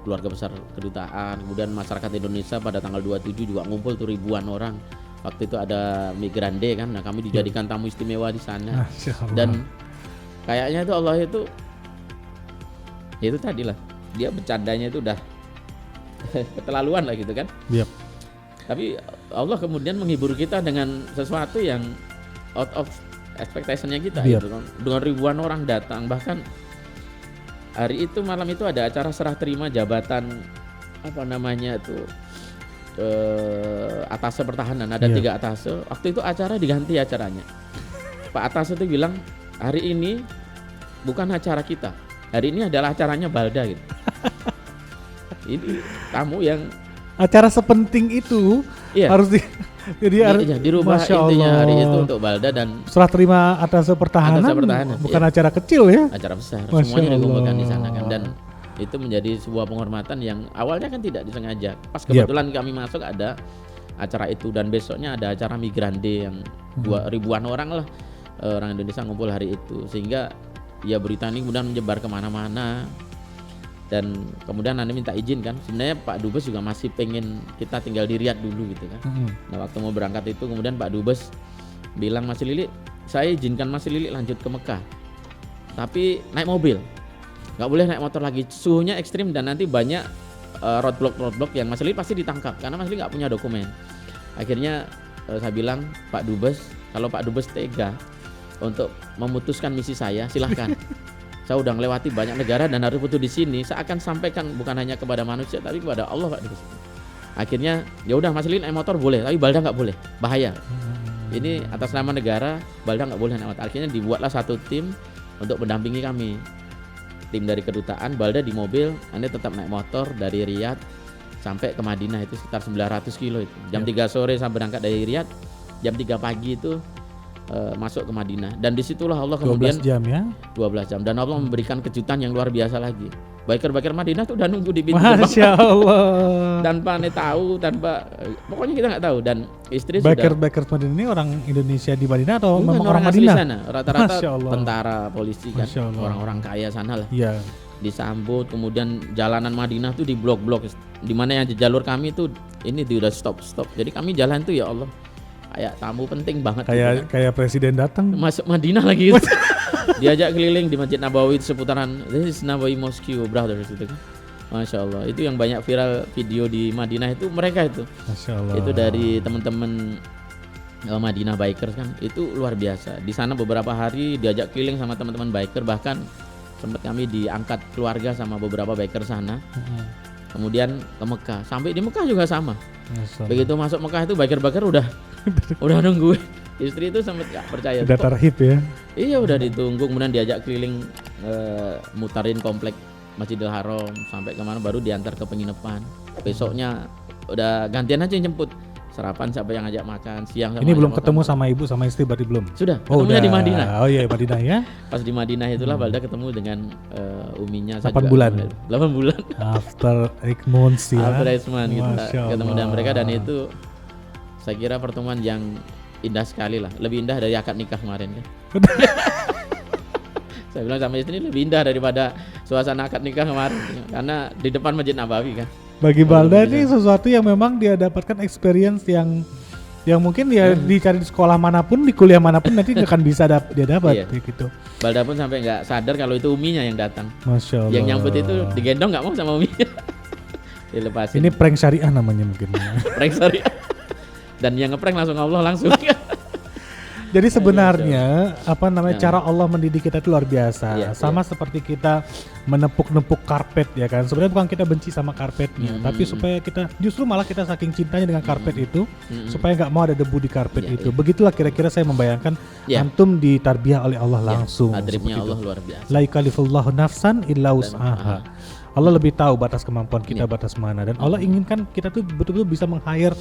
keluarga besar kedutaan. Kemudian masyarakat Indonesia pada tanggal 27 juga ngumpul tuh ribuan orang. Waktu itu ada Migrande kan, nah kami dijadikan tamu istimewa di sana. Dan kayaknya itu Allah itu ya itu tadi lah, dia bercandanya itu udah keterlaluan lah gitu kan. Tapi Allah kemudian menghibur kita dengan sesuatu yang out of expectation-nya kita gitu kan. Dengan ribuan orang datang, bahkan hari itu malam itu ada acara serah terima jabatan apa namanya itu atase pertahanan, ada 3 atase. Waktu itu acara diganti acaranya. Pak atase itu bilang, hari ini bukan acara kita, hari ini adalah acaranya Balda gitu. Ini tamu yang acara sepenting itu harus dirubah intinya hari itu untuk Balda dan serah terima atase pertahanan bukan acara kecil ya, acara besar. Semuanya dikumpulkan di sana kan, dan itu menjadi sebuah penghormatan yang awalnya kan tidak disengaja. Pas kebetulan kami masuk ada acara itu, dan besoknya ada acara Migrande yang ribuan orang lah, orang Indonesia ngumpul hari itu, sehingga ya berita ini kemudian menyebar kemana-mana. Dan kemudian Anda minta izin kan, sebenarnya Pak Dubes juga masih pengen kita tinggal di Riyadh dulu gitu kan. Nah waktu mau berangkat itu kemudian Pak Dubes bilang, Mas Lili, saya izinkan Mas Lili lanjut ke Mekah, tapi naik mobil, nggak boleh naik motor lagi, suhunya ekstrim dan nanti banyak roadblock yang Mas Lili pasti ditangkap karena Mas Lili nggak punya dokumen. Akhirnya saya bilang, Pak Dubes, kalau Pak Dubes tega untuk memutuskan misi saya, silahkan. Saya udah melewati banyak negara dan harus butuh di sini. Saya akan sampaikan bukan hanya kepada manusia tapi kepada Allah Pak Dubes. Akhirnya ya udah Mas Lili naik motor boleh, tapi Balda nggak boleh, bahaya. Ini atas nama negara, Balda nggak boleh naik motor. Akhirnya dibuatlah satu tim untuk mendampingi kami. Tim dari kedutaan, Balda di mobil, Anda tetap naik motor dari Riyadh sampai ke Madinah itu sekitar 900 kilo itu. Jam 3 sore saya berangkat dari Riyadh, jam 3 pagi itu masuk ke Madinah, dan disitulah Allah kemudian 12 jam ya, 12 jam, dan Allah memberikan kejutan yang luar biasa lagi. biker Madinah tuh udah nunggu di pintu gerbang. Masya Allah. Tanpa aneh tahu, pokoknya kita nggak tahu. Dan istri Biker sudah Madinah ini orang Indonesia di Madinah atau bukan memang orang orang asli Madinah? sana, rata-rata Masya Allah. tentara, polisi kan, Masya Allah. orang-orang kaya sana lah. Iya. Disambut, kemudian jalanan Madinah tuh di blok-blok, di mana yang di jalur kami tuh ini udah stop. Jadi kami jalan tuh ya Allah, kayak tamu penting banget. gitu kan. Kayak presiden datang. Masuk Madinah lagi gitu. Diajak keliling di Masjid Nabawi seputaran, this is Nabawi Mosque brothers gitu kan. Masya Allah, itu yang banyak viral video di Madinah itu mereka itu. Masya Allah. Itu dari teman-teman Madinah Bikers kan, itu luar biasa. Di sana beberapa hari diajak keliling sama teman-teman biker, bahkan sempat kami diangkat keluarga sama beberapa biker sana. Kemudian ke Mekah, sampai di Mekah juga sama. Masya Allah. Begitu masuk Mekah itu biker udah nunggu. Istri itu sempat gak percaya. Udah Kok tarhib ya. iya udah ditunggu, kemudian diajak keliling mutarin komplek Masjidil Haram sampai kemana, baru diantar ke penginapan. Besoknya udah gantian aja yang jemput. Sarapan siapa yang ngajak makan, siang sama Ini belum ngajak ketemu makan. sama ibu sama istri berarti belum? Sudah, Oh ketemunya udah. di Madinah. Oh iya Madinah ya. Pas di Madinah itulah Balda ketemu dengan uminya. 8 bulan. 8 bulan. After 8 months ya. After Isman gitu. Masya Ketemu dengan Allah. mereka, dan itu saya kira pertemuan yang indah sekali lah. Lebih indah dari akad nikah kemarin kan. Saya bilang sama istri, lebih indah daripada suasana akad nikah kemarin, karena di depan Masjid Nabawi kan. Bagi Balda Bisa. ini sesuatu yang memang dia dapatkan experience yang mungkin dia dicari di sekolah manapun, di kuliah manapun nanti nggak akan bisa dia dapat Iya. kayak gitu. Balda pun sampai nggak sadar kalau itu uminya yang datang. Masya Allah. Yang nyambut itu digendong nggak mau sama uminya. Dilepasin. Ini prank syariah namanya mungkin. prank sorry. Dan yang ngeprank langsung Allah langsung. Jadi sebenarnya apa namanya Ya. cara Allah mendidik kita itu luar biasa. Iya, Sama seperti kita menepuk-nepuk karpet ya kan. Sebenarnya bukan kita benci sama karpetnya, tapi supaya kita justru malah kita saking cintanya dengan karpet itu supaya nggak mau ada debu di karpet Iya, itu. Begitulah kira-kira saya membayangkan Iya. antum ditarbiyah oleh Allah langsung. Adribnya seperti Allah itu. luar biasa. La yukallifullahu nafsan illa wus'aha. Allah lebih tahu batas kemampuan kita batas mana, dan Allah inginkan kita tuh betul-betul bisa meng-hire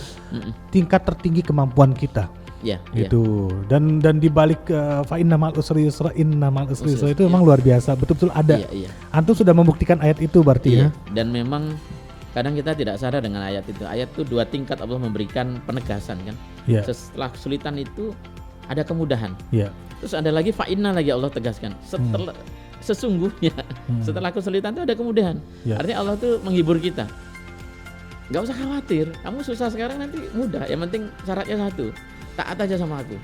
tingkat tertinggi kemampuan kita. Iya, iya. Itu dan di balik fa innamal usri yusra innamal usri yusra itu memang luar biasa, betul-betul ada. Iya, iya. Antum sudah membuktikan ayat itu berarti Iya. ya. Dan memang kadang kita tidak sadar dengan ayat itu. Ayat itu 2 tingkat Allah memberikan penegasan kan. Iya. Setelah kesulitan itu ada kemudahan. Iya. Terus ada lagi fa'inna lagi Allah tegaskan. Setelah sesungguhnya setelah kesulitan itu ada kemudahan. Ya. Artinya Allah tuh menghibur kita. Gak usah khawatir. Kamu susah sekarang, nanti mudah. Yang penting syaratnya satu, taat aja sama aku.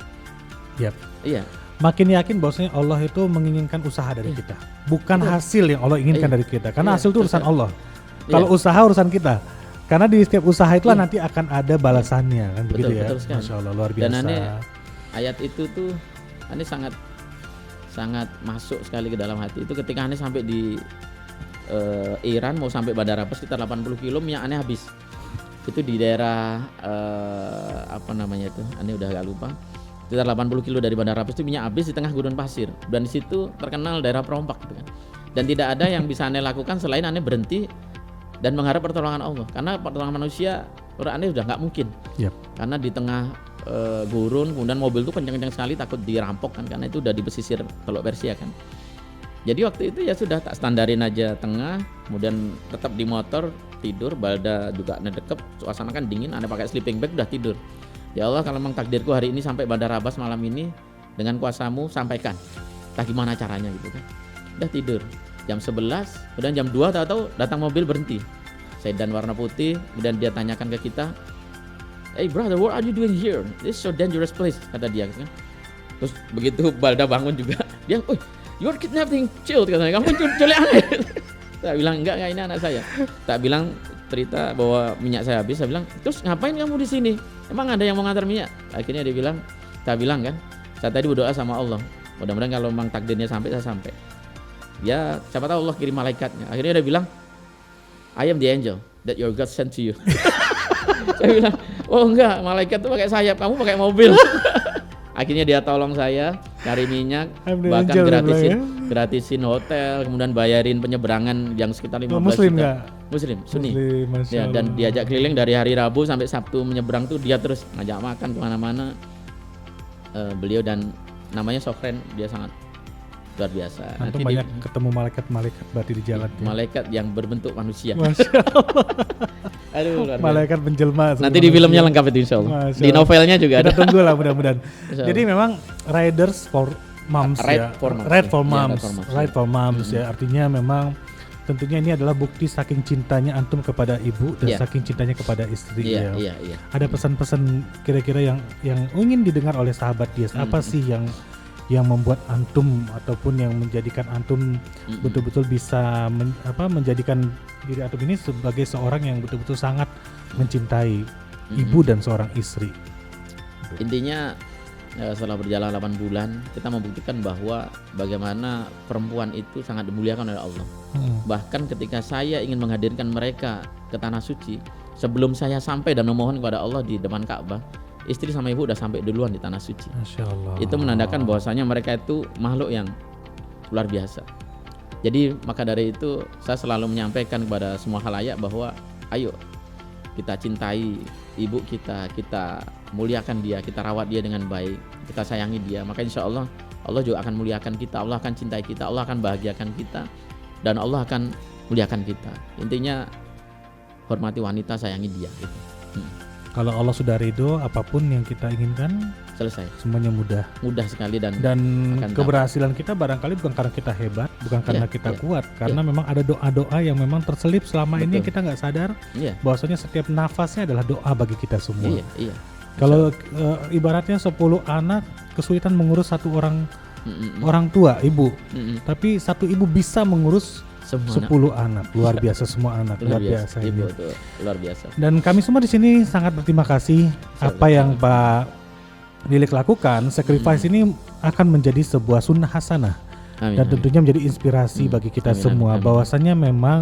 Yap. Iya. Makin yakin bahwasanya Allah itu menginginkan usaha dari kita, bukan hasil yang Allah inginkan Iya. dari kita. Karena Iya, hasil itu urusan betul. Allah. Kalau usaha urusan kita. Karena di setiap usaha itulah nanti akan ada balasannya kan begitu ya. betul sekali. Masya Allah luar biasa. Dan aneh ayat itu tuh aneh sangat masuk sekali ke dalam hati. Itu ketika aneh sampai di Iran, mau sampai Bandar Abbas sekitar 80 kilo, minyak aneh habis. Itu di daerah apa namanya itu, aneh udah gak lupa. Sekitar 80 kilo dari Bandar Abbas itu minyak habis di tengah gurun pasir, dan di situ terkenal daerah perompak gitu kan. Dan tidak ada yang bisa aneh lakukan selain aneh berhenti dan mengharap pertolongan Allah, karena pertolongan manusia menurut aneh udah nggak mungkin. Yap. Karena di tengah gurun, kemudian mobil itu kencang-kencang sekali, takut dirampok kan, karena itu udah di pesisir Teluk Persia kan. Jadi waktu itu ya sudah tak standarin aja tengah, kemudian tetap di motor tidur. Balda juga ngedekep, suasana kan dingin, aneh pakai sleeping bag udah tidur. Ya Allah, kalau memang takdirku hari ini sampai Bandar Abbas malam ini, dengan kuasamu sampaikan. Entah gimana caranya gitu kan. Udah tidur. Jam 11, kemudian jam 2 tahu-tahu datang mobil berhenti. Sedan warna putih, kemudian dia tanyakan ke kita, "Hey brother, what are you doing here? This is so dangerous place," kata dia kan. Terus begitu Balda bangun juga, dia, "Oh, you're kidnapping child," katanya, "kamu culik aneh." Saya bilang, enggak, ini anak saya. Tak bilang cerita bahwa minyak saya habis, saya bilang, "Terus ngapain kamu di sini? Emang ada yang mau ngantar minyak?" Akhirnya dia bilang, saya bilang kan, saya tadi berdoa sama Allah, mudah-mudahan kalau memang takdirnya sampai, saya sampai. Ya, siapa tahu Allah kirim malaikatnya. Akhirnya dia bilang, "I am the angel that your God sent to you." Saya bilang, "Oh enggak, malaikat tuh pakai sayap, kamu pakai mobil." Akhirnya dia tolong saya cari minyak, I'm the bahkan angel, gratisin hotel, kemudian bayarin penyeberangan yang sekitar 15 Muslim juta. nggak? Muslim, Sunni. Muslim, Masya Ya, dan Allah. diajak keliling dari hari Rabu sampai Sabtu menyeberang tuh dia terus ngajak makan kemana-mana. Beliau dan namanya Sokren, dia sangat luar biasa. Antum Nanti banyak ketemu malaikat-malaikat berarti di jalan. malaikat yang berbentuk manusia. Masya Aduh, luar biasa. malaikat menjelma. Nanti di filmnya lengkap itu insya Allah. Masya Di Allah. novelnya juga Kita ada. tunggu lah mudah-mudahan. Insya Allah. Jadi memang Riders for Moms Right ya. for Moms. Right for Iya, Moms. Right for Moms. Right for Moms ya. Artinya memang tentunya ini adalah bukti saking cintanya antum kepada ibu dan Iya. saking cintanya kepada istri ya. Iya. Ada pesan-pesan kira-kira yang ingin didengar oleh sahabat Dias. Apa sih yang membuat antum ataupun yang menjadikan antum betul-betul bisa menjadikan diri antum ini sebagai seorang yang betul-betul sangat mencintai ibu dan seorang istri. Intinya setelah berjalan 8 bulan kita membuktikan bahwa bagaimana perempuan itu sangat dimuliakan oleh Allah. Bahkan ketika saya ingin menghadirkan mereka ke tanah suci, sebelum saya sampai dan memohon kepada Allah di depan Ka'bah, istri sama ibu udah sampai duluan di tanah suci. Masya Allah. Itu menandakan bahwasanya mereka itu makhluk yang luar biasa. Jadi maka dari itu saya selalu menyampaikan kepada semua khalayak bahwa ayo kita cintai ibu kita muliakan dia, kita rawat dia dengan baik, kita sayangi dia. Maka insya Allah Allah juga akan muliakan kita, Allah akan cintai kita, Allah akan bahagiakan kita, dan Allah akan muliakan kita. Intinya hormati wanita, sayangi dia gitu. Kalau Allah sudah ridho, apapun yang kita inginkan Selesai, semuanya mudah sekali dan akan keberhasilan kita barangkali bukan karena kita hebat, bukan karena kita iya. kuat, karena memang ada doa-doa yang memang terselip selama ini yang kita nggak sadar Iya, bahwasanya setiap nafasnya adalah doa bagi kita semua. iya. Kalau ibaratnya 10 anak kesulitan mengurus satu orang tua, ibu, tapi satu ibu bisa mengurus Semua 10 anak. Luar biasa semua anak, luar biasa ini. Ibu tuh luar biasa. Dan kami semua di sini sangat berterima kasih apa yang Pak Lilik lakukan. Sacrifice ini akan menjadi sebuah sunnah hasanah Amin, dan amin. tentunya menjadi inspirasi bagi kita Amin, semua. amin, amin. Bahwasannya memang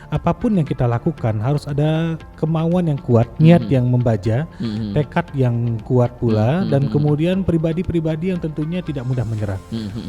apapun yang kita lakukan harus ada kemauan yang kuat, niat yang membaja, tekad yang kuat pula, dan kemudian pribadi-pribadi yang tentunya tidak mudah menyerah.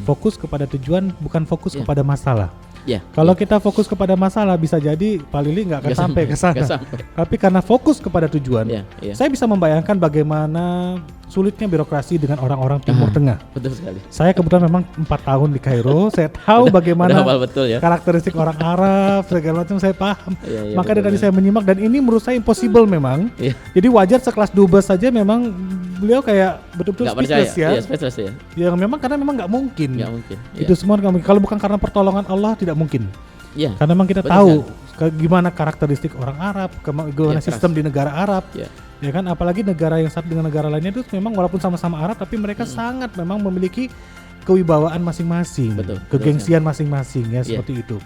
Fokus kepada tujuan, bukan fokus kepada masalah. Ya, Kalau kita fokus kepada masalah bisa jadi Pak Lili nggak akan Nggak sampai ke sana. nggak sampai. Tapi karena fokus kepada tujuan, Iya, iya. saya bisa membayangkan bagaimana sulitnya birokrasi dengan orang-orang Timur Tengah. Betul sekali. Saya kebetulan memang 4 tahun di Kairo, saya tahu Udah bagaimana hafal betul ya. karakteristik orang Arab segala macam saya paham. Iya, Maka betul, dari tadi betul. saya menyimak dan ini menurut saya impossible memang. Iya. Jadi wajar sekelas dubes saja memang beliau kayak betul-betul Nggak percaya. speechless ya. Iya, speechless ya. Yang memang karena memang nggak mungkin. Nggak mungkin. Itu semua nggak mungkin. Kalau bukan karena pertolongan Allah tidak mungkin. Iya. Karena memang kita Betul tahu gimana karakteristik orang Arab, gimana Iya, sistem di negara Arab, Iya. ya kan. Apalagi negara yang satu dengan negara lainnya itu memang walaupun sama-sama Arab, tapi mereka sangat memang memiliki kewibawaan masing-masing, Betul, kegengsian masing-masing ya Iya. seperti itu.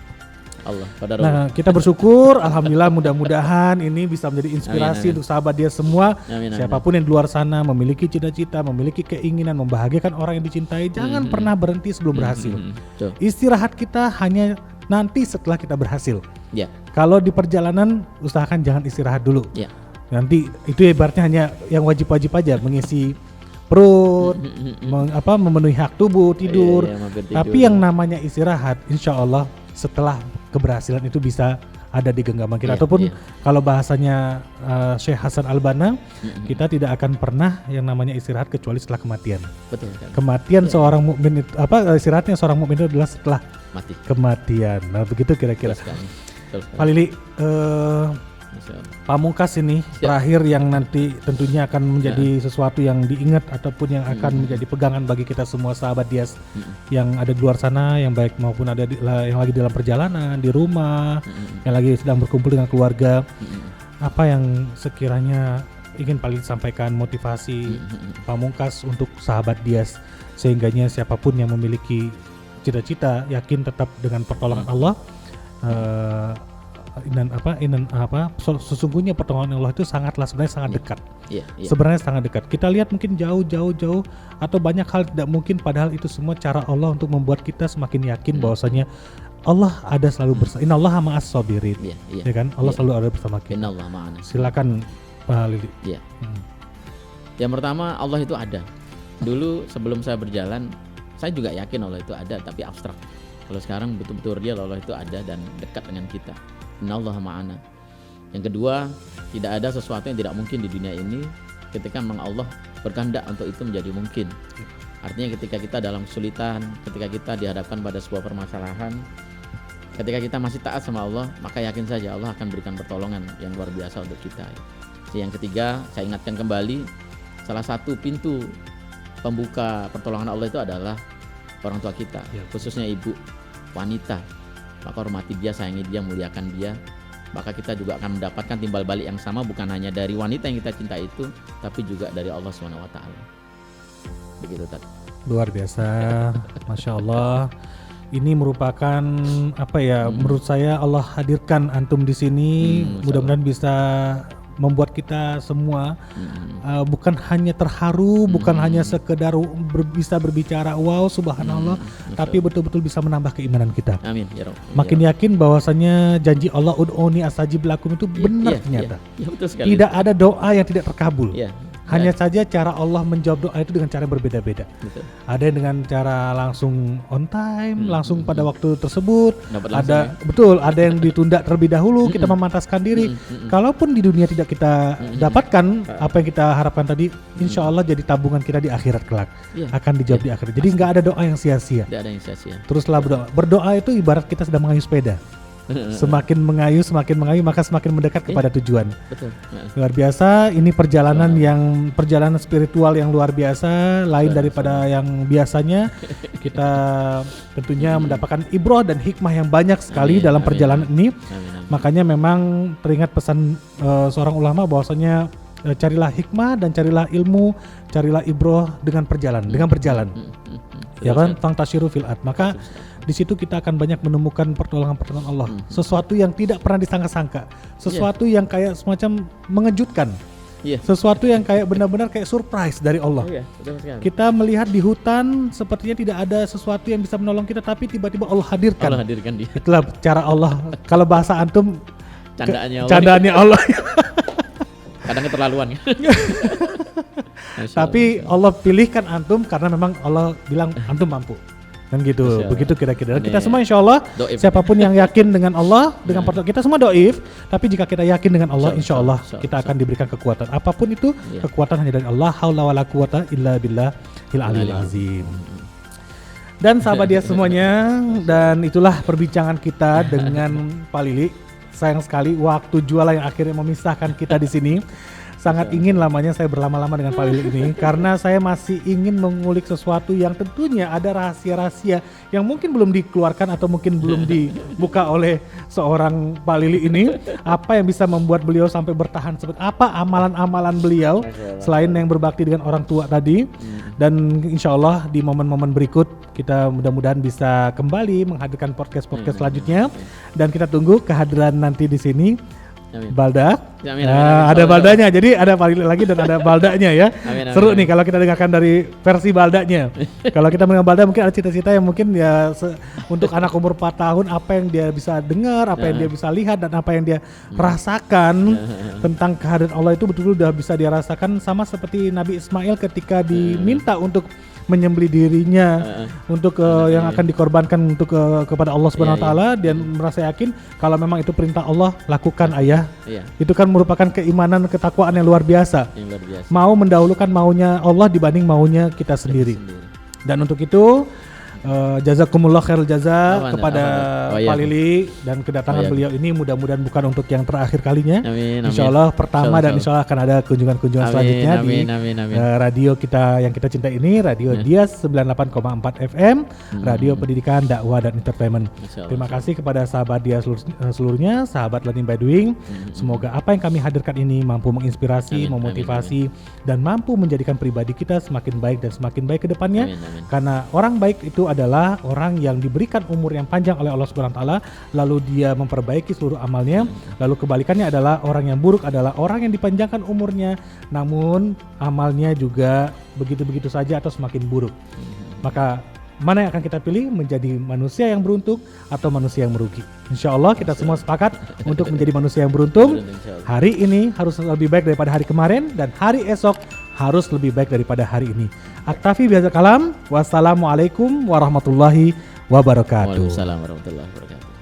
Allah pada Nah, kita bersyukur, alhamdulillah mudah-mudahan ini bisa menjadi inspirasi Amin, amin. untuk sahabat dia semua. Amin, amin. Siapapun yang di luar sana memiliki cita-cita, memiliki keinginan membahagiakan orang yang dicintai, jangan pernah berhenti sebelum berhasil. Tuh. Istirahat kita hanya nanti setelah kita berhasil. Ya. Kalau di perjalanan usahakan jangan istirahat dulu. Ya. Nanti itu ibaratnya hanya yang wajib-wajib aja, mengisi perut, memenuhi hak tubuh, tidur. Iya, mampir tidur. Tapi yang namanya istirahat, insya Allah setelah keberhasilan itu bisa ada di genggaman kita. Iya, Ataupun iya. kalau bahasanya Syekh Hasan Al-Banna, kita tidak akan pernah yang namanya istirahat kecuali setelah kematian. Betul kan? Kematian seorang mukmin itu istirahatnya seorang mukmin itu adalah setelah Mati. kematian. Nah begitu kira-kira. Betul sekali. Betul sekali. Pak Lili, Masya Allah. pamungkas ini terakhir yang nanti tentunya akan menjadi sesuatu yang diingat ataupun yang akan menjadi pegangan bagi kita semua sahabat Dias yang ada di luar sana, yang baik maupun ada yang lagi dalam perjalanan, di rumah, yang lagi sedang berkumpul dengan keluarga. Apa yang sekiranya ingin Pak Lili sampaikan, motivasi pamungkas untuk sahabat Dias, sehingganya siapapun yang memiliki cita-cita yakin tetap dengan pertolongan Allah. Sesungguhnya pertolongan Allah itu sebenarnya sangat dekat. Iya, iya. Sebenarnya sangat dekat. Kita lihat mungkin jauh atau banyak hal tidak mungkin, padahal itu semua cara Allah untuk membuat kita semakin yakin bahwasanya Allah ada selalu bersama. Innallaha ma'as sabirin. Iya, iya. Ya kan? Allah Iya. selalu ada bersama kita. Innallah ma'ana. Silakan Pak Lili. Iya. Yang pertama, Allah itu ada. Dulu sebelum saya berjalan, saya juga yakin Allah itu ada, tapi abstrak. Kalau sekarang betul-betul real Allah itu ada dan dekat dengan kita. Innallaha ma'ana. Yang kedua, tidak ada sesuatu yang tidak mungkin di dunia ini ketika memang Allah berkehendak untuk itu menjadi mungkin. Artinya ketika kita dalam kesulitan, ketika kita dihadapkan pada sebuah permasalahan, ketika kita masih taat sama Allah, maka yakin saja Allah akan berikan pertolongan yang luar biasa untuk kita. Yang ketiga, saya ingatkan kembali, salah satu pintu pembuka pertolongan Allah itu adalah orang tua kita, khususnya ibu, wanita. Maka hormati dia, sayangi dia, muliakan dia. Maka kita juga akan mendapatkan timbal balik yang sama, bukan hanya dari wanita yang kita cinta itu, tapi juga dari Allah SWT. Begitu tadi. Luar biasa, Masya Allah. Ini merupakan apa ya? Menurut saya Allah hadirkan antum di sini. Mudah-mudahan bisa membuat kita semua bukan hanya terharu, bukan hanya sekedar bisa berbicara wow subhanallah, tapi betul-betul bisa menambah keimanan kita. Amin ya Rabb. Makin yakin bahwasanya janji Allah ud'uni astajib lakum itu benar ternyata. Ya, betul sekali. Tidak ada doa yang tidak terkabul. Ya. Hanya saja cara Allah menjawab doa itu dengan cara berbeda-beda. Betul. Ada yang dengan cara langsung on time, langsung pada waktu tersebut. Dapat Ada langsung, betul, ada yang ditunda terlebih dahulu, kita memantaskan diri. Kalaupun di dunia tidak kita dapatkan apa yang kita harapkan tadi, insya Allah jadi tabungan kita di akhirat kelak. Iya. Akan dijawab di akhirat. Jadi nggak ada doa yang sia-sia. Tidak ada yang sia-sia. Teruslah berdoa. Berdoa itu ibarat kita sedang mengayuh sepeda. Semakin mengayuh maka semakin mendekat kepada tujuan. Betul. Luar biasa, ini perjalanan spiritual yang luar biasa, lain daripada yang biasanya. Kita tentunya mendapatkan ibroh dan hikmah yang banyak sekali dalam perjalanan ini. Makanya memang teringat pesan seorang ulama bahwasanya carilah hikmah dan carilah ilmu, carilah ibroh dengan berjalan. Ya kan, fangtasyiru fil ard. Maka di situ kita akan banyak menemukan pertolongan Allah. Sesuatu yang tidak pernah disangka-sangka, sesuatu yang kayak semacam mengejutkan. Sesuatu yang kayak benar-benar kayak surprise dari Allah. Betul sekali. Kita melihat di hutan sepertinya tidak ada sesuatu yang bisa menolong kita, tapi tiba-tiba Allah hadirkan. Allah hadirkan dia. Itulah cara Allah. Kalau bahasa antum Candaannya Allah. Allah. Kadang keterlaluan. Tapi Allah pilihkan antum karena memang Allah bilang antum mampu. Kan gitu, begitu kira-kira. Dan kita semua insya Allah, siapapun yang yakin dengan Allah, dengan kita semua doif. Tapi jika kita yakin dengan Allah, insya Allah kita akan diberikan kekuatan. Apapun itu, kekuatan hanya dari Allah. Haula wala quwata illa billahil aliyil azim. Dan sahabat dia semuanya, dan itulah perbincangan kita dengan Pak Lili. Sayang sekali waktu jualan yang akhirnya memisahkan kita di sini. Sangat ingin lamanya saya berlama-lama dengan Pak Lili ini karena saya masih ingin mengulik sesuatu yang tentunya ada rahasia-rahasia yang mungkin belum dikeluarkan atau mungkin belum dibuka oleh seorang Pak Lili ini. Apa yang bisa membuat beliau sampai bertahan seperti apa amalan-amalan beliau selain yang berbakti dengan orang tua tadi. Dan insya Allah di momen-momen berikut kita mudah-mudahan bisa kembali menghadirkan podcast-podcast selanjutnya. Dan kita tunggu kehadiran nanti di sini. Balda, ada Baldanya, jadi ada Pak Lili lagi dan ada Baldanya ya. Seru nih kalau kita dengarkan dari versi Baldanya. Kalau kita mendengar Balda mungkin ada cita-cita yang mungkin ya untuk anak umur 4 tahun apa yang dia bisa dengar, apa yang dia bisa lihat dan apa yang dia rasakan tentang kehadiran Allah itu betul-betul udah bisa dia rasakan, sama seperti Nabi Ismail ketika diminta untuk menyembelih dirinya untuk yang akan dikorbankan untuk kepada Allah Subhanahu wa taala, dan merasa yakin kalau memang itu perintah Allah, lakukan ayah. Itu kan merupakan keimanan, ketakwaan yang luar biasa. Mau mendahulukan maunya Allah dibanding maunya kita sendiri. Dan untuk itu jazakumullah khairul jaza kepada Pak Lili, dan kedatangan beliau ini mudah-mudahan bukan untuk yang terakhir kalinya. Insya Allah pertama dan insya Allah akan ada kunjungan-kunjungan selanjutnya di radio kita yang kita cintai ini, Radio Dias 98,4 FM, Radio Pendidikan, Dakwah dan Entertainment. Terima kasih kepada sahabat Dias seluruhnya, sahabat Learning by Doing. Semoga apa yang kami hadirkan ini mampu menginspirasi, memotivasi, dan mampu menjadikan pribadi kita semakin baik dan semakin baik ke depannya. Karena orang baik itu adalah orang yang diberikan umur yang panjang oleh Allah Subhanahu wa taala, lalu dia memperbaiki seluruh amalnya. Lalu kebalikannya adalah orang yang buruk adalah orang yang dipanjangkan umurnya namun amalnya juga begitu-begitu saja atau semakin buruk. Maka mana yang akan kita pilih, menjadi manusia yang beruntung atau manusia yang merugi? Insya Allah kita semua sepakat untuk menjadi manusia yang beruntung. Hari ini harus lebih baik daripada hari kemarin, dan hari esok harus lebih baik daripada hari ini. Aktafi bihadzal kalam. Wassalamualaikum warahmatullahi wabarakatuh. Waalaikumsalam warahmatullahi wabarakatuh.